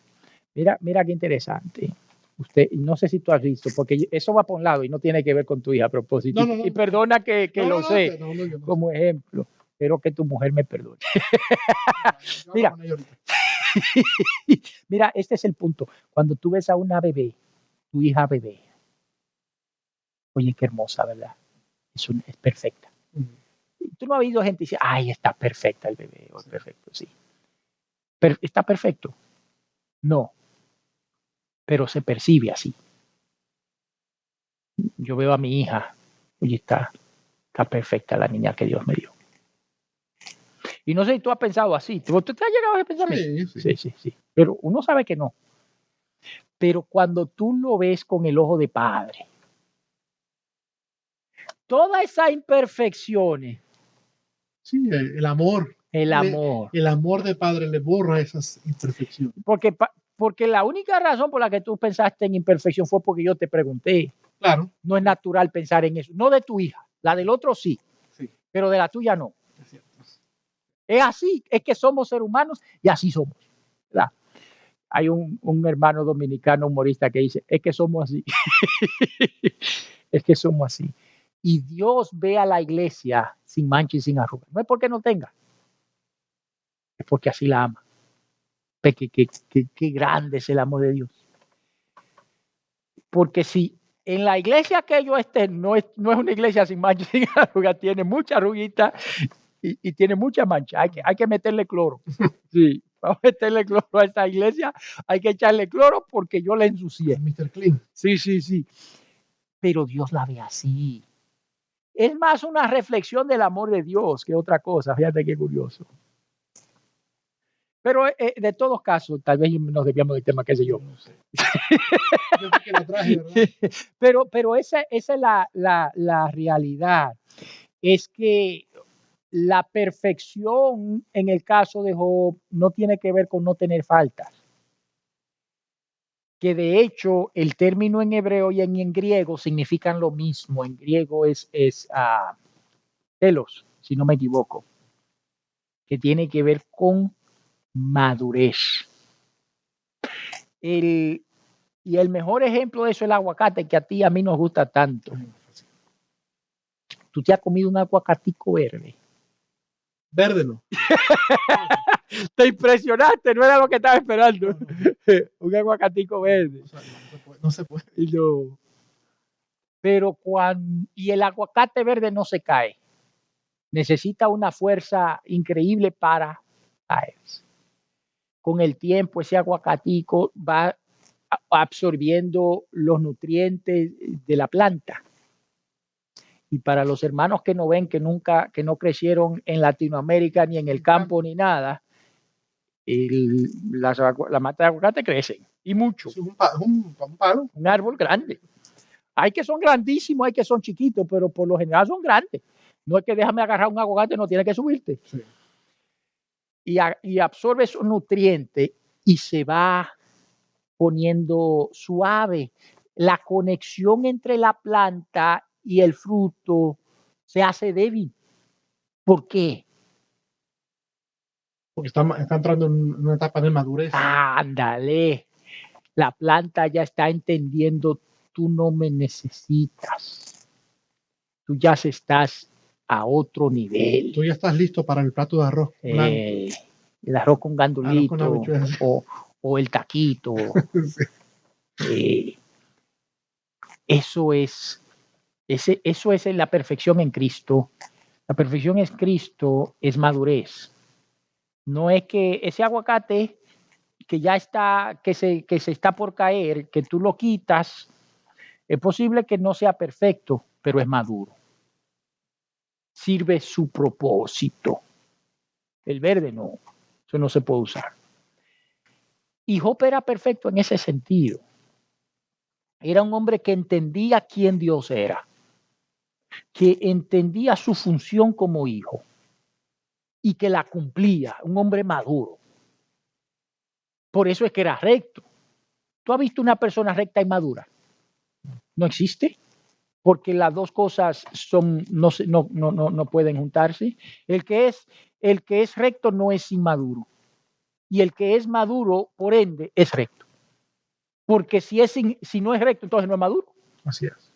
Mira qué interesante. Usted, no sé si tú has visto, porque eso va por un lado y no tiene que ver con tu hija a propósito. No. Y perdona que No, lo no, sé no, yo no como ejemplo. Espero que tu mujer me perdone. sé. Yo hablo Mira. con ella ahorita. Mira, este es el punto. Cuando tú ves a una bebé, tu hija bebé, oye, qué hermosa, ¿verdad? Es perfecta. Tú no has oído gente decir, ay, está perfecta el bebé, o es perfecto, sí. ¿Está perfecto? No, pero se percibe así. Yo veo a mi hija, oye, está perfecta la niña que Dios me dio. Y no sé si tú has pensado así. ¿Tú te has llegado a ese pensamiento? Sí. Pero uno sabe que no. Pero cuando tú lo ves con el ojo de padre, todas esas imperfecciones, Sí, el amor. el amor. El amor de padre le borra esas imperfecciones. Porque la única razón por la que tú pensaste en imperfección fue porque yo te pregunté. Claro. No es natural pensar en eso. No de tu hija. La del otro sí. Pero de la tuya no. Es cierto. Es así. Es que somos seres humanos y así somos. ¿Verdad? Hay un hermano dominicano humorista que dice, es que somos así. Es que somos así. Y Dios ve a la iglesia sin mancha y sin arruga. No es porque no tenga. Es porque así la ama. Qué grande es el amor de Dios. Porque si en la iglesia que yo esté no es una iglesia sin mancha y sin arruga, tiene mucha arruguita y tiene mucha mancha. Hay que meterle cloro. Sí, vamos a meterle cloro a esta iglesia. Hay que echarle cloro porque yo la ensucié. Mr. Clean. Sí. Pero Dios la ve así. Es más una reflexión del amor de Dios que otra cosa. Fíjate qué curioso. Pero de todos casos, tal vez nos desviamos del tema, qué sé yo. No sé. Yo sé que la traje, ¿verdad? Pero esa es la realidad. Es que la perfección en el caso de Job no tiene que ver con no tener faltas. Que de hecho el término en hebreo y en griego significan lo mismo. En griego es telos, si no me equivoco, que tiene que ver con madurez. Y el mejor ejemplo de eso es el aguacate, que a ti y a mí nos gusta tanto. Tú te has comido un aguacatico verde. Verde no. Te impresionaste, no era lo que estaba esperando. No. Un aguacatico verde. No se puede. No. Pero y el aguacate verde no se cae. Necesita una fuerza increíble para caerse. Con el tiempo ese aguacatico va absorbiendo los nutrientes de la planta. Y para los hermanos que no ven, que no crecieron en Latinoamérica ni en el campo ni nada, la mata de aguacate crecen y mucho. Es un palo. Un árbol grande. Hay que son grandísimos, hay que son chiquitos, pero por lo general son grandes. No es que déjame agarrar un aguacate, no tiene que subirte. Sí. Y absorbe esos nutrientes y se va poniendo suave. La conexión entre la planta y el fruto se hace débil. ¿Por qué? Porque está entrando en una etapa de madurez. Ándale. La planta ya está entendiendo, tú no me necesitas. Tú ya estás a otro nivel. Tú ya estás listo para el plato de arroz blanco. El arroz con gandulito o el taquito. Sí. Eso es la perfección en Cristo. La perfección en Cristo es madurez. No es que ese aguacate que ya está, que se está por caer, que tú lo quitas, es posible que no sea perfecto, pero es maduro. Sirve su propósito. El verde no, eso no se puede usar. Y Job era perfecto en ese sentido. Era un hombre que entendía quién Dios era, que entendía su función como hijo y que la cumplía, un hombre maduro. Por eso es que era recto. ¿Tú has visto una persona recta y madura? No existe, porque las dos cosas no pueden juntarse. El que es recto no es inmaduro. Y el que es maduro, por ende, es recto. Porque si no es recto, entonces no es maduro. Así es.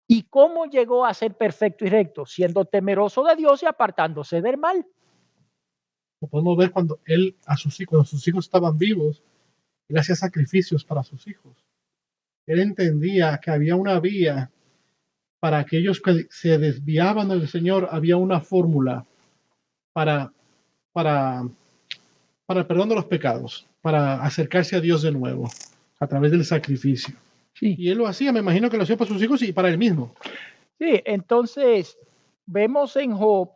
¿Y cómo llegó a ser perfecto y recto? Siendo temeroso de Dios y apartándose del mal. Lo podemos ver cuando cuando sus hijos estaban vivos, él hacía sacrificios para sus hijos. Él entendía que había una vía para aquellos que se desviaban del Señor, había una fórmula para, para, para el perdón de los pecados, para acercarse a Dios de nuevo, a través del sacrificio. Sí. Y él lo hacía, me imagino que lo hacía para sus hijos y para él mismo. Sí, entonces vemos en Job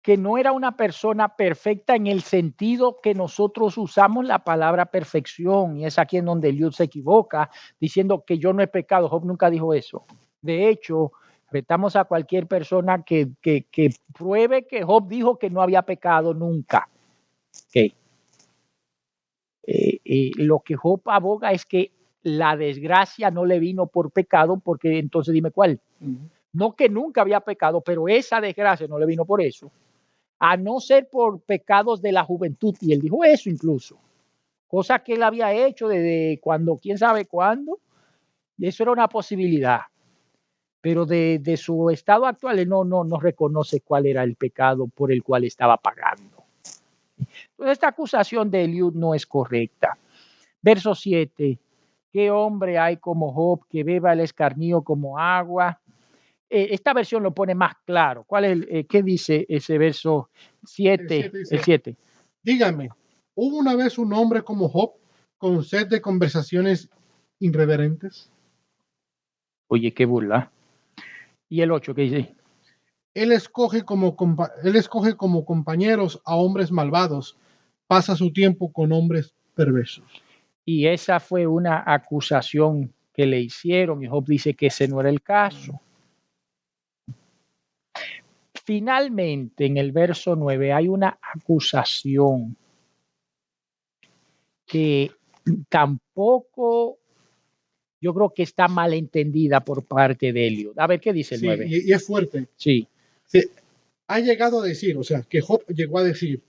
que no era una persona perfecta en el sentido que nosotros usamos la palabra perfección, y es aquí en donde Eliud se equivoca, diciendo que yo no he pecado. Job nunca dijo eso. De hecho, retamos a cualquier persona que pruebe que Job dijo que no había pecado nunca. Okay. Lo que Job aboga es que la desgracia no le vino por pecado, porque entonces dime cuál. No que nunca había pecado, pero esa desgracia no le vino por eso. A no ser por pecados de la juventud, y él dijo eso incluso, cosa que él había hecho desde cuando, quién sabe cuándo, y eso era una posibilidad, pero de su estado actual él no reconoce cuál era el pecado por el cual estaba pagando. Entonces esta acusación de Eliud no es correcta. Verso 7, ¿qué hombre hay como Job que beba el escarnio como agua? Esta versión lo pone más claro. ¿Cuál es qué dice ese verso 7? El 7. Dígame, ¿hubo una vez un hombre como Job con sed de conversaciones irreverentes? Oye, qué burla. ¿Y el 8 qué dice? Él escoge como compañeros a hombres malvados, pasa su tiempo con hombres perversos. Y esa fue una acusación que le hicieron, y Job dice que ese no era el caso. Finalmente, en el verso 9 hay una acusación que tampoco yo creo que está mal entendida por parte de Eliud. A ver qué dice el 9. Y es fuerte. Sí. Ha llegado a decir, o sea, que Job llegó a decir,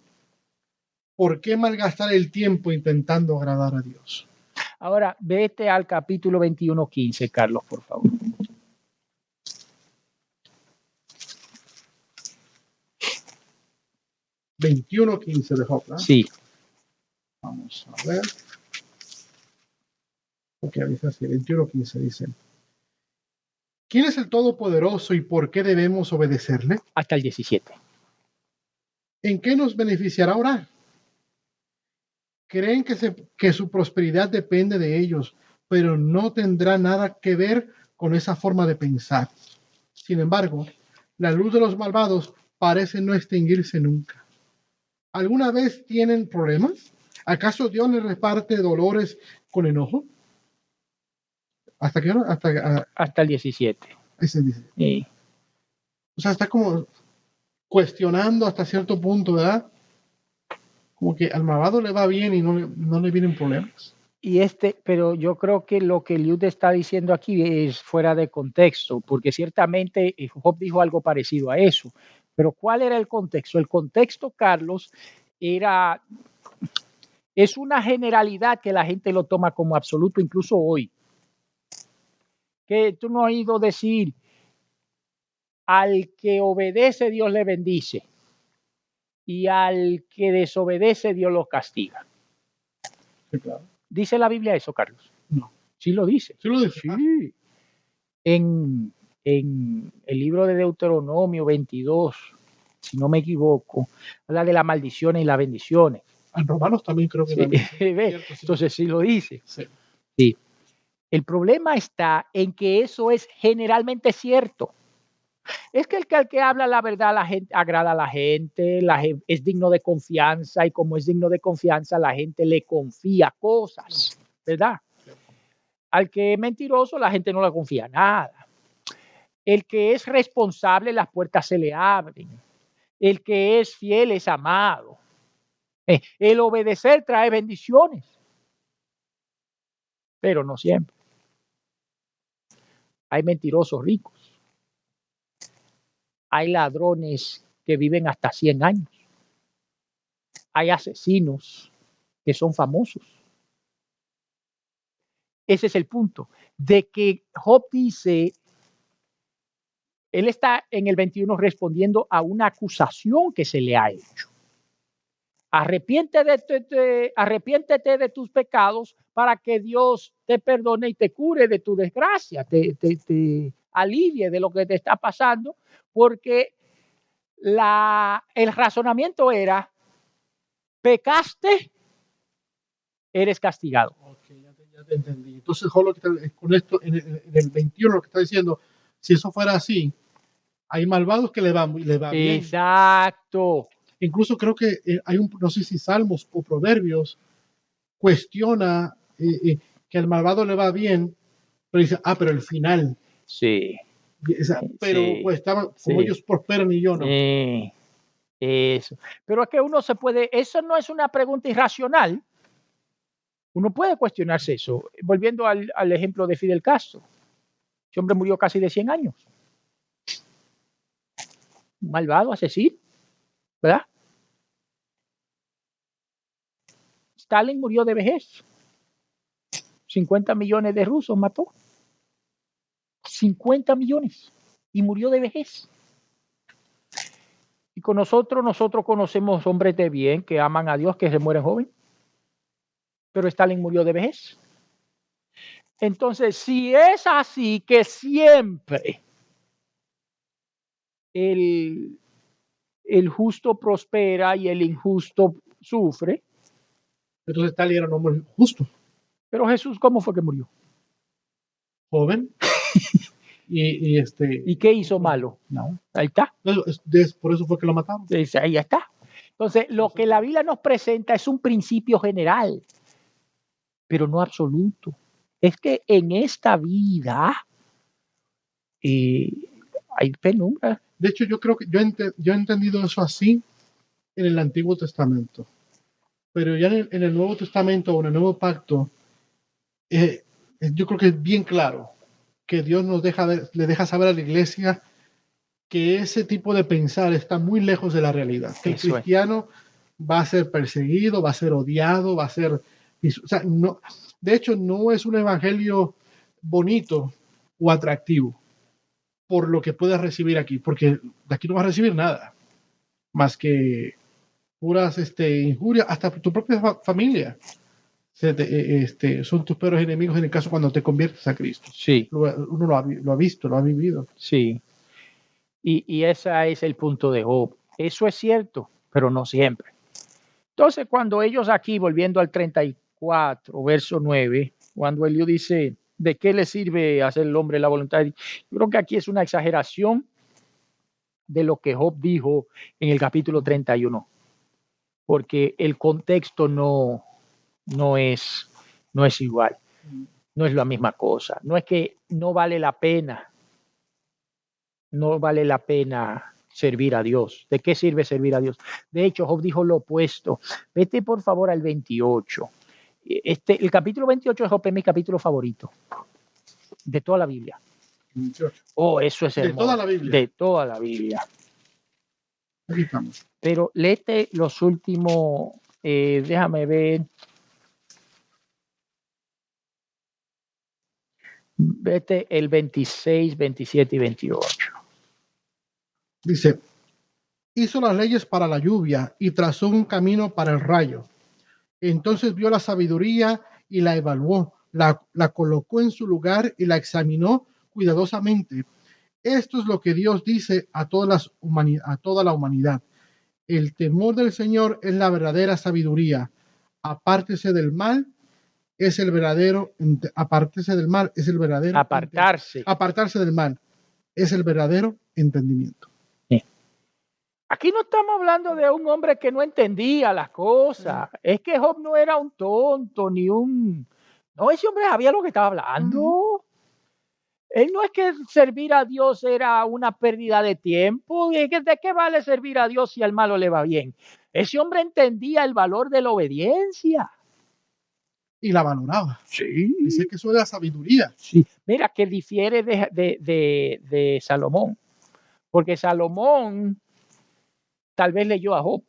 ¿por qué malgastar el tiempo intentando agradar a Dios? Ahora, vete al capítulo 21:15, Carlos, por favor. (21:15) de Job, ¿verdad? Sí. Vamos a ver. Ok, dice así, 21:15 dice. ¿Quién es el Todopoderoso y por qué debemos obedecerle? Hasta el 17. ¿En qué nos beneficiará orar? Creen que su prosperidad depende de ellos, pero no tendrá nada que ver con esa forma de pensar. Sin embargo, la luz de los malvados parece no extinguirse nunca. ¿Alguna vez tienen problemas? ¿Acaso Dios les reparte dolores con enojo? ¿Hasta qué hora? Hasta el 17. Ese dice. Sí. O sea, está como cuestionando hasta cierto punto, ¿verdad? Como que al malvado le va bien y no le vienen problemas. Pero yo creo que lo que Eliud está diciendo aquí es fuera de contexto, porque ciertamente Job dijo algo parecido a eso. Pero ¿cuál era el contexto? El contexto, Carlos, es una generalidad que la gente lo toma como absoluto, incluso hoy. Que tú no has oído decir, al que obedece Dios le bendice y al que desobedece Dios lo castiga. Sí, claro. ¿Dice la Biblia eso, Carlos? No. Sí lo dice. Sí lo dice. Sí. En el libro de Deuteronomio 22, si no me equivoco, habla de las maldiciones y las bendiciones. En Romanos también creo que Sí. también. Cierto, sí. Entonces sí lo dice. Sí. Sí. El problema está en que eso es generalmente cierto. Es que el que habla la verdad, la gente agrada a la gente, es digno de confianza, y como es digno de confianza, la gente le confía cosas, ¿verdad? Al que es mentiroso, la gente no le confía nada. El que es responsable, las puertas se le abren. El que es fiel es amado. El obedecer trae bendiciones, pero no siempre. Hay mentirosos ricos. Hay ladrones que viven hasta 100 años. Hay asesinos que son famosos. Ese es el punto, de que Job dice, él está en el 21 respondiendo a una acusación que se le ha hecho. Arrepiéntete de tus pecados para que Dios te perdone y te cure de tu desgracia, te alivie de lo que te está pasando, porque el razonamiento era, pecaste, eres castigado. Okay, ya te entendí. Entonces, con esto, en el 21, lo que está diciendo, si eso fuera así, hay malvados que le va bien. Exacto. Incluso creo que no sé si Salmos o Proverbios cuestiona que al malvado le va bien, pero dice, pero el final. Sí. Pero sí, pues como sí. ellos prosperan y yo no. Eso. Pero es que uno se puede, eso no es una pregunta irracional. Uno puede cuestionarse eso. Volviendo al ejemplo de Fidel Castro. Ese hombre murió casi de 100 años. Un malvado, asesino, ¿verdad? Stalin murió de vejez. 50 millones de rusos mató. 50 millones. Y murió de vejez. Y con nosotros conocemos hombres de bien que aman a Dios, que se mueren jóvenes. Pero Stalin murió de vejez. Entonces, si es así que siempre el justo prospera y el injusto sufre. Entonces Stalin era un hombre justo. Pero Jesús, ¿cómo fue que murió? Joven. ¿Y qué hizo malo? No, ahí está. Por eso fue que lo mataron. Ahí está. Entonces, lo que la Biblia nos presenta es un principio general, pero no absoluto. Es que en esta vida hay penumbra. De hecho, yo creo que yo he entendido eso así en el Antiguo Testamento. Pero ya en el Nuevo Testamento o en el Nuevo Pacto, yo creo que es bien claro que Dios le deja saber a la iglesia que ese tipo de pensar está muy lejos de la realidad. Que el cristiano va a ser perseguido, va a ser odiado, va a ser... O sea, no, de hecho, no es un evangelio bonito o atractivo por lo que puedas recibir aquí, porque de aquí no vas a recibir nada más que puras injurias, hasta tu propia familia son tus peores enemigos en el caso cuando te conviertes a Cristo. Sí. Uno lo ha visto, lo ha vivido. Sí. Y ese es el punto de Job. Eso es cierto, pero no siempre. Entonces, cuando ellos aquí, volviendo al 34, verso 9, cuando Eliú dice, ¿de qué le sirve hacer el hombre la voluntad? Yo creo que aquí es una exageración de lo que Job dijo en el capítulo 31, porque el contexto no es igual, no es la misma cosa. No es que no vale la pena servir a Dios. ¿De qué sirve servir a Dios? De hecho, Job dijo lo opuesto. Vete por favor al 28. El capítulo 28 de Job es mi capítulo favorito de toda la Biblia. 28. Eso es hermoso. De toda la Biblia. De toda la Biblia. Aquí estamos. Pero léete los últimos, déjame ver. Vete el 26, 27 y 28. Dice, hizo las leyes para la lluvia y trazó un camino para el rayo. Entonces vio la sabiduría y la evaluó, la colocó en su lugar y la examinó cuidadosamente. Esto es lo que Dios dice a toda la humanidad. El temor del Señor es la verdadera sabiduría. Apártese del mal, es el verdadero. Apartarse del mal. es el verdadero entendimiento. Aquí no estamos hablando de un hombre que no entendía las cosas. Es que Job no era un tonto ni un... No, ese hombre sabía lo que estaba hablando. Él no es que servir a Dios era una pérdida de tiempo. ¿De qué vale servir a Dios si al malo le va bien? Ese hombre entendía el valor de la obediencia. Y la valoraba. Sí. Dice que eso es la sabiduría. Sí. Mira, que difiere de Salomón. Porque Salomón tal vez leyó a Job.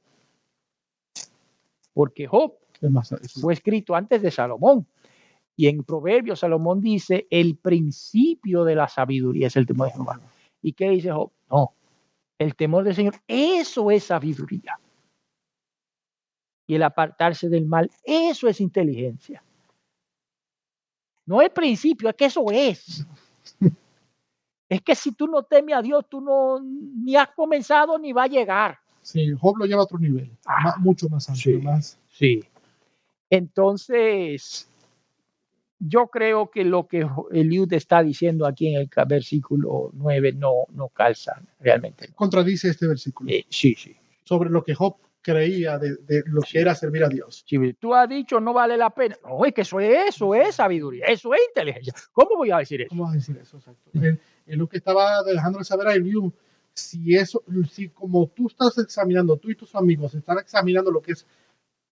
Porque Job fue escrito antes de Salomón. Y en Proverbios Salomón dice, el principio de la sabiduría es el temor de Jehová. ¿Y qué dice Job? No, el temor del Señor, eso es sabiduría. Y el apartarse del mal, eso es inteligencia. No es principio, es que eso es. Es que si tú no temes a Dios, tú no ni has comenzado ni va a llegar. Sí, Job lo lleva a otro nivel, mucho más amplio. Sí, más. Sí. Entonces, yo creo que lo que Eliud está diciendo aquí en el versículo 9 no calza realmente. No. Contradice este versículo. Sí. Sobre lo que Job creía de lo que era servir a Dios. Si tú has dicho no vale la pena. No, es que eso es sabiduría, eso es inteligencia. ¿Cómo voy a decir eso? ¿Cómo vas a decir eso? Exacto. Es lo que estaba dejándole saber a Eliud. Si como tú estás examinando, tú y tus amigos están examinando lo que es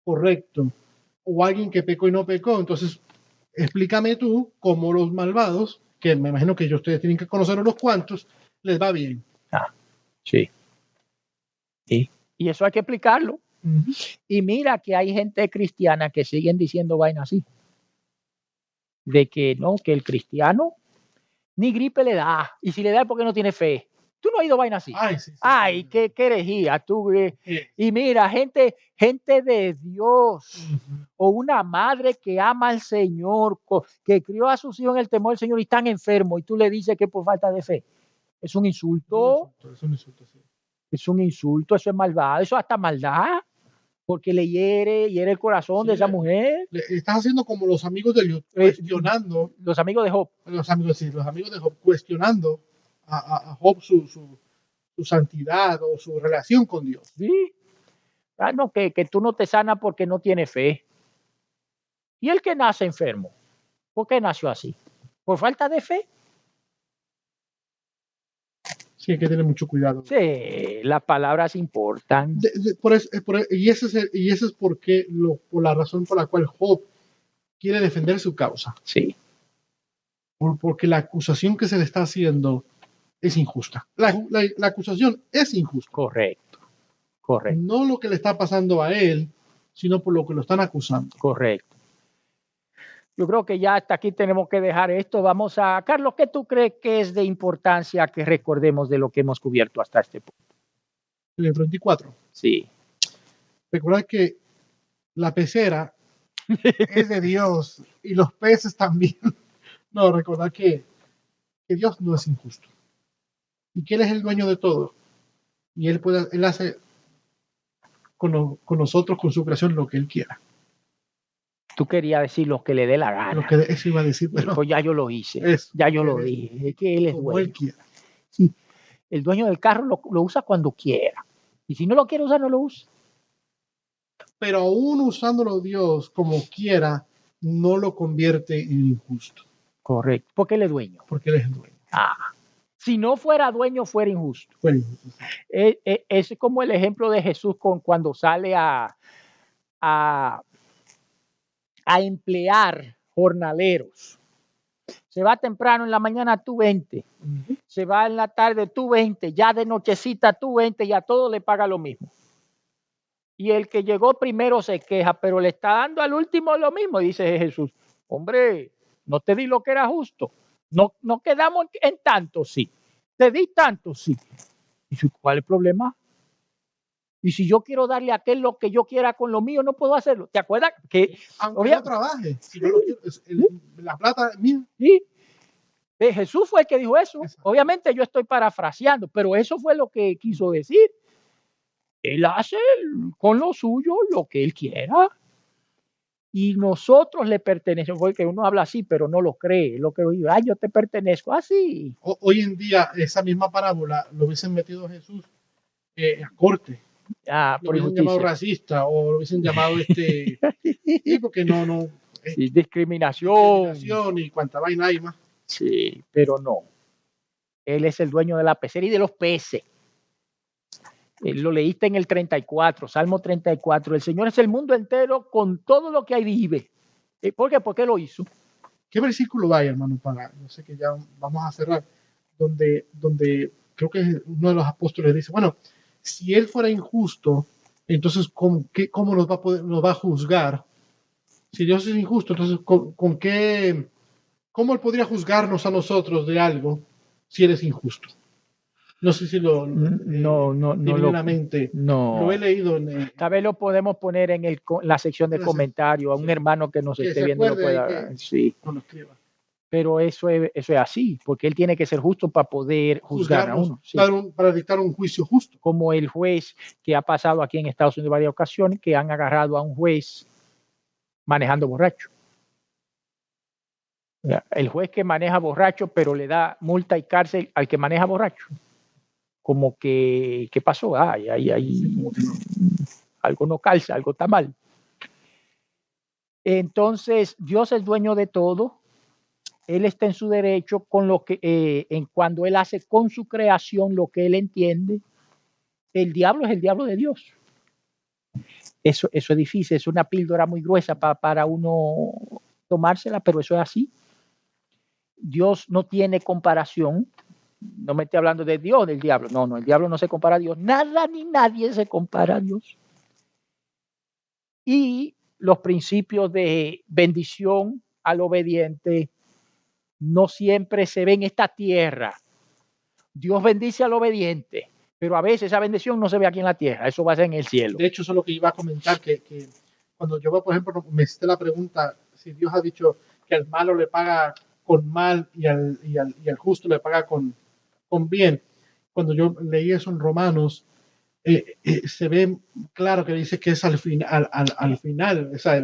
correcto, o alguien que pecó y no pecó, entonces explícame tú cómo los malvados, que me imagino que ustedes tienen que conocer unos cuantos, les va bien. Sí. Y eso hay que explicarlo. Y mira que hay gente cristiana que siguen diciendo vainas así. De que no, que el cristiano ni gripe le da. Y si le da es porque no tiene fe. Tú no has oído vainas así. Ay, qué herejía. Tú, Y mira, gente de Dios. O una madre que ama al Señor, que crió a sus hijos en el temor del Señor y están enfermos. Y tú le dices que por falta de fe. Es un insulto. Es un insulto, sí. Es un insulto, eso es malvado, eso es hasta maldad, porque le hiere el corazón de esa mujer. Estás haciendo como los amigos de Eliud, cuestionando. Los amigos de Job. Los amigos de Job, cuestionando a Job su santidad o su relación con Dios. Sí. No, que tú no te sanas porque no tienes fe. ¿Y el que nace enfermo? ¿Por qué nació así? ¿Por falta de fe? Sí, hay que tener mucho cuidado. Sí, las palabras importan. Y ese es por la razón por la cual Job quiere defender su causa. Sí. Porque la acusación que se le está haciendo es injusta. La acusación es injusta. Correcto. No lo que le está pasando a él, sino por lo que lo están acusando. Correcto. Yo creo que ya hasta aquí tenemos que dejar esto. Vamos a, Carlos, ¿qué tú crees que es de importancia que recordemos de lo que hemos cubierto hasta este punto? El 34. Sí. Recordar que la pecera es de Dios y los peces también. No, recordar que Dios no es injusto y que Él es el dueño de todo y Él hace con nosotros, con su creación, lo que Él quiera. Tú querías decir lo que le dé la gana. Eso iba a decir, pero pues ya yo lo hice. Lo dije. Es que Él es dueño. Él quiera. Sí. El dueño del carro lo usa cuando quiera. Y si no lo quiere usar, no lo usa. Pero aún usándolo Dios como quiera, no lo convierte en injusto. Correcto. Porque Él es dueño. Porque Él es el dueño. Si no fuera dueño, fuera injusto. Es como el ejemplo de Jesús cuando sale a emplear jornaleros. Se va temprano en la mañana, tú 20. Se va en la tarde, tú 20. Ya de nochecita, tú 20. Y a todos le paga lo mismo. Y el que llegó primero se queja, pero le está dando al último lo mismo. Y dice Jesús, hombre, no te di lo que era justo. No quedamos en tanto, sí. Te di tanto, sí. ¿Y cuál es el problema? Y si yo quiero darle a aquel lo que yo quiera con lo mío, no puedo hacerlo. ¿Te acuerdas? Que aunque no trabaje, si yo lo quiero, la plata es mía. Sí. Jesús fue el que dijo eso. Exacto. Obviamente yo estoy parafraseando, pero eso fue lo que quiso decir. Él hace con lo suyo lo que él quiera. y nosotros le pertenecemos, porque uno habla así, pero no lo cree, lo que dice, yo te pertenezco así. Hoy en día, esa misma parábola lo hubiesen metido a Jesús a corte. Lo Por hubiesen llamado injusticia. racista o lo hubiesen llamado sí, porque no. Sí, discriminación. Y cuánta vaina hay más. Sí, pero no. Él es el dueño de la pecera y de los peces. Lo leíste en el 34, Salmo 34. El Señor es el mundo entero con todo lo que hay vive. ¿Por qué? ¿Por qué lo hizo? ¿Qué versículo va, hermano? Yo sé que ya vamos a cerrar. Donde creo que uno de los apóstoles dice, bueno, si él fuera injusto, entonces ¿cómo nos va a juzgar? Si Dios es injusto, entonces ¿cómo él podría juzgarnos a nosotros de algo si él es injusto? No sé si lo divinamente lo he leído. Tal vez lo podemos poner en la sección de comentarios a un hermano que nos esté viendo. Lo pueda, sí. No lo escriba. Pero eso es así, porque él tiene que ser justo para poder juzgar a uno. Sí. Para dictar un juicio justo. Como el juez que ha pasado aquí en Estados Unidos varias ocasiones, que han agarrado a un juez manejando borracho. El juez que maneja borracho, pero le da multa y cárcel al que maneja borracho. Como que, ¿qué pasó? Algo no calza, algo está mal. Entonces, Dios es dueño de todo. Él está en su derecho con lo que, cuando él hace con su creación lo que él entiende. El diablo es el diablo de Dios. Eso es difícil, es una píldora muy gruesa para uno tomársela, pero eso es así. Dios no tiene comparación. No me estoy hablando de Dios, del diablo. No, el diablo no se compara a Dios. Nada ni nadie se compara a Dios. Y los principios de bendición al obediente no siempre se ven en esta tierra. Dios bendice al obediente, pero a veces esa bendición no se ve aquí en la tierra. Eso va a ser en el cielo. De hecho, eso es lo que iba a comentar, que cuando yo, por ejemplo, me hiciste la pregunta si Dios ha dicho que al malo le paga con mal y al justo le paga con bien. Cuando yo leí eso en Romanos, se ve claro que dice que es al final, o sea,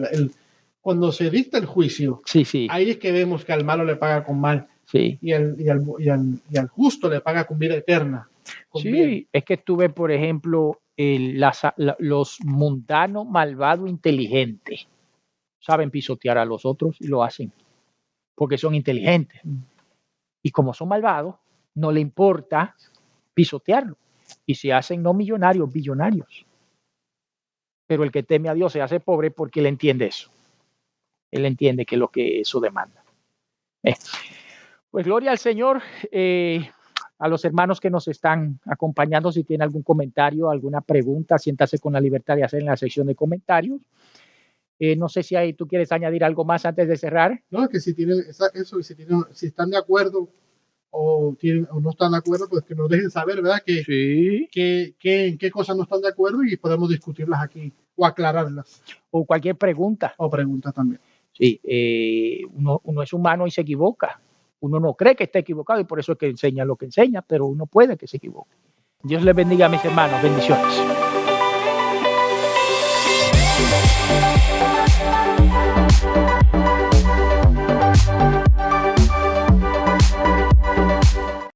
cuando se dicta el juicio, sí. Ahí es que vemos que al malo le paga con mal, sí. y al justo le paga con vida eterna. Sí, bien. Es que tú ves, por ejemplo, los mundanos malvados inteligentes saben pisotear a los otros y lo hacen porque son inteligentes. Y como son malvados, no le importa pisotearlo. Y se hacen no millonarios, billonarios. Pero el que teme a Dios se hace pobre porque él entiende eso. Él entiende que es lo que eso demanda. Pues gloria al Señor. A los hermanos que nos están acompañando, si tienen algún comentario, alguna pregunta, siéntase con la libertad de hacer en la sección de comentarios. No sé si tú quieres añadir algo más antes de cerrar. No, que si tienen eso, si están de acuerdo o no están de acuerdo, pues que nos dejen saber, ¿verdad? En qué cosas no están de acuerdo y podemos discutirlas aquí o aclararlas. O cualquier pregunta. O preguntas también. Sí, uno es humano y se equivoca. Uno no cree que está equivocado y por eso es que enseña lo que enseña, pero uno puede que se equivoque. Dios les bendiga a mis hermanos. Bendiciones.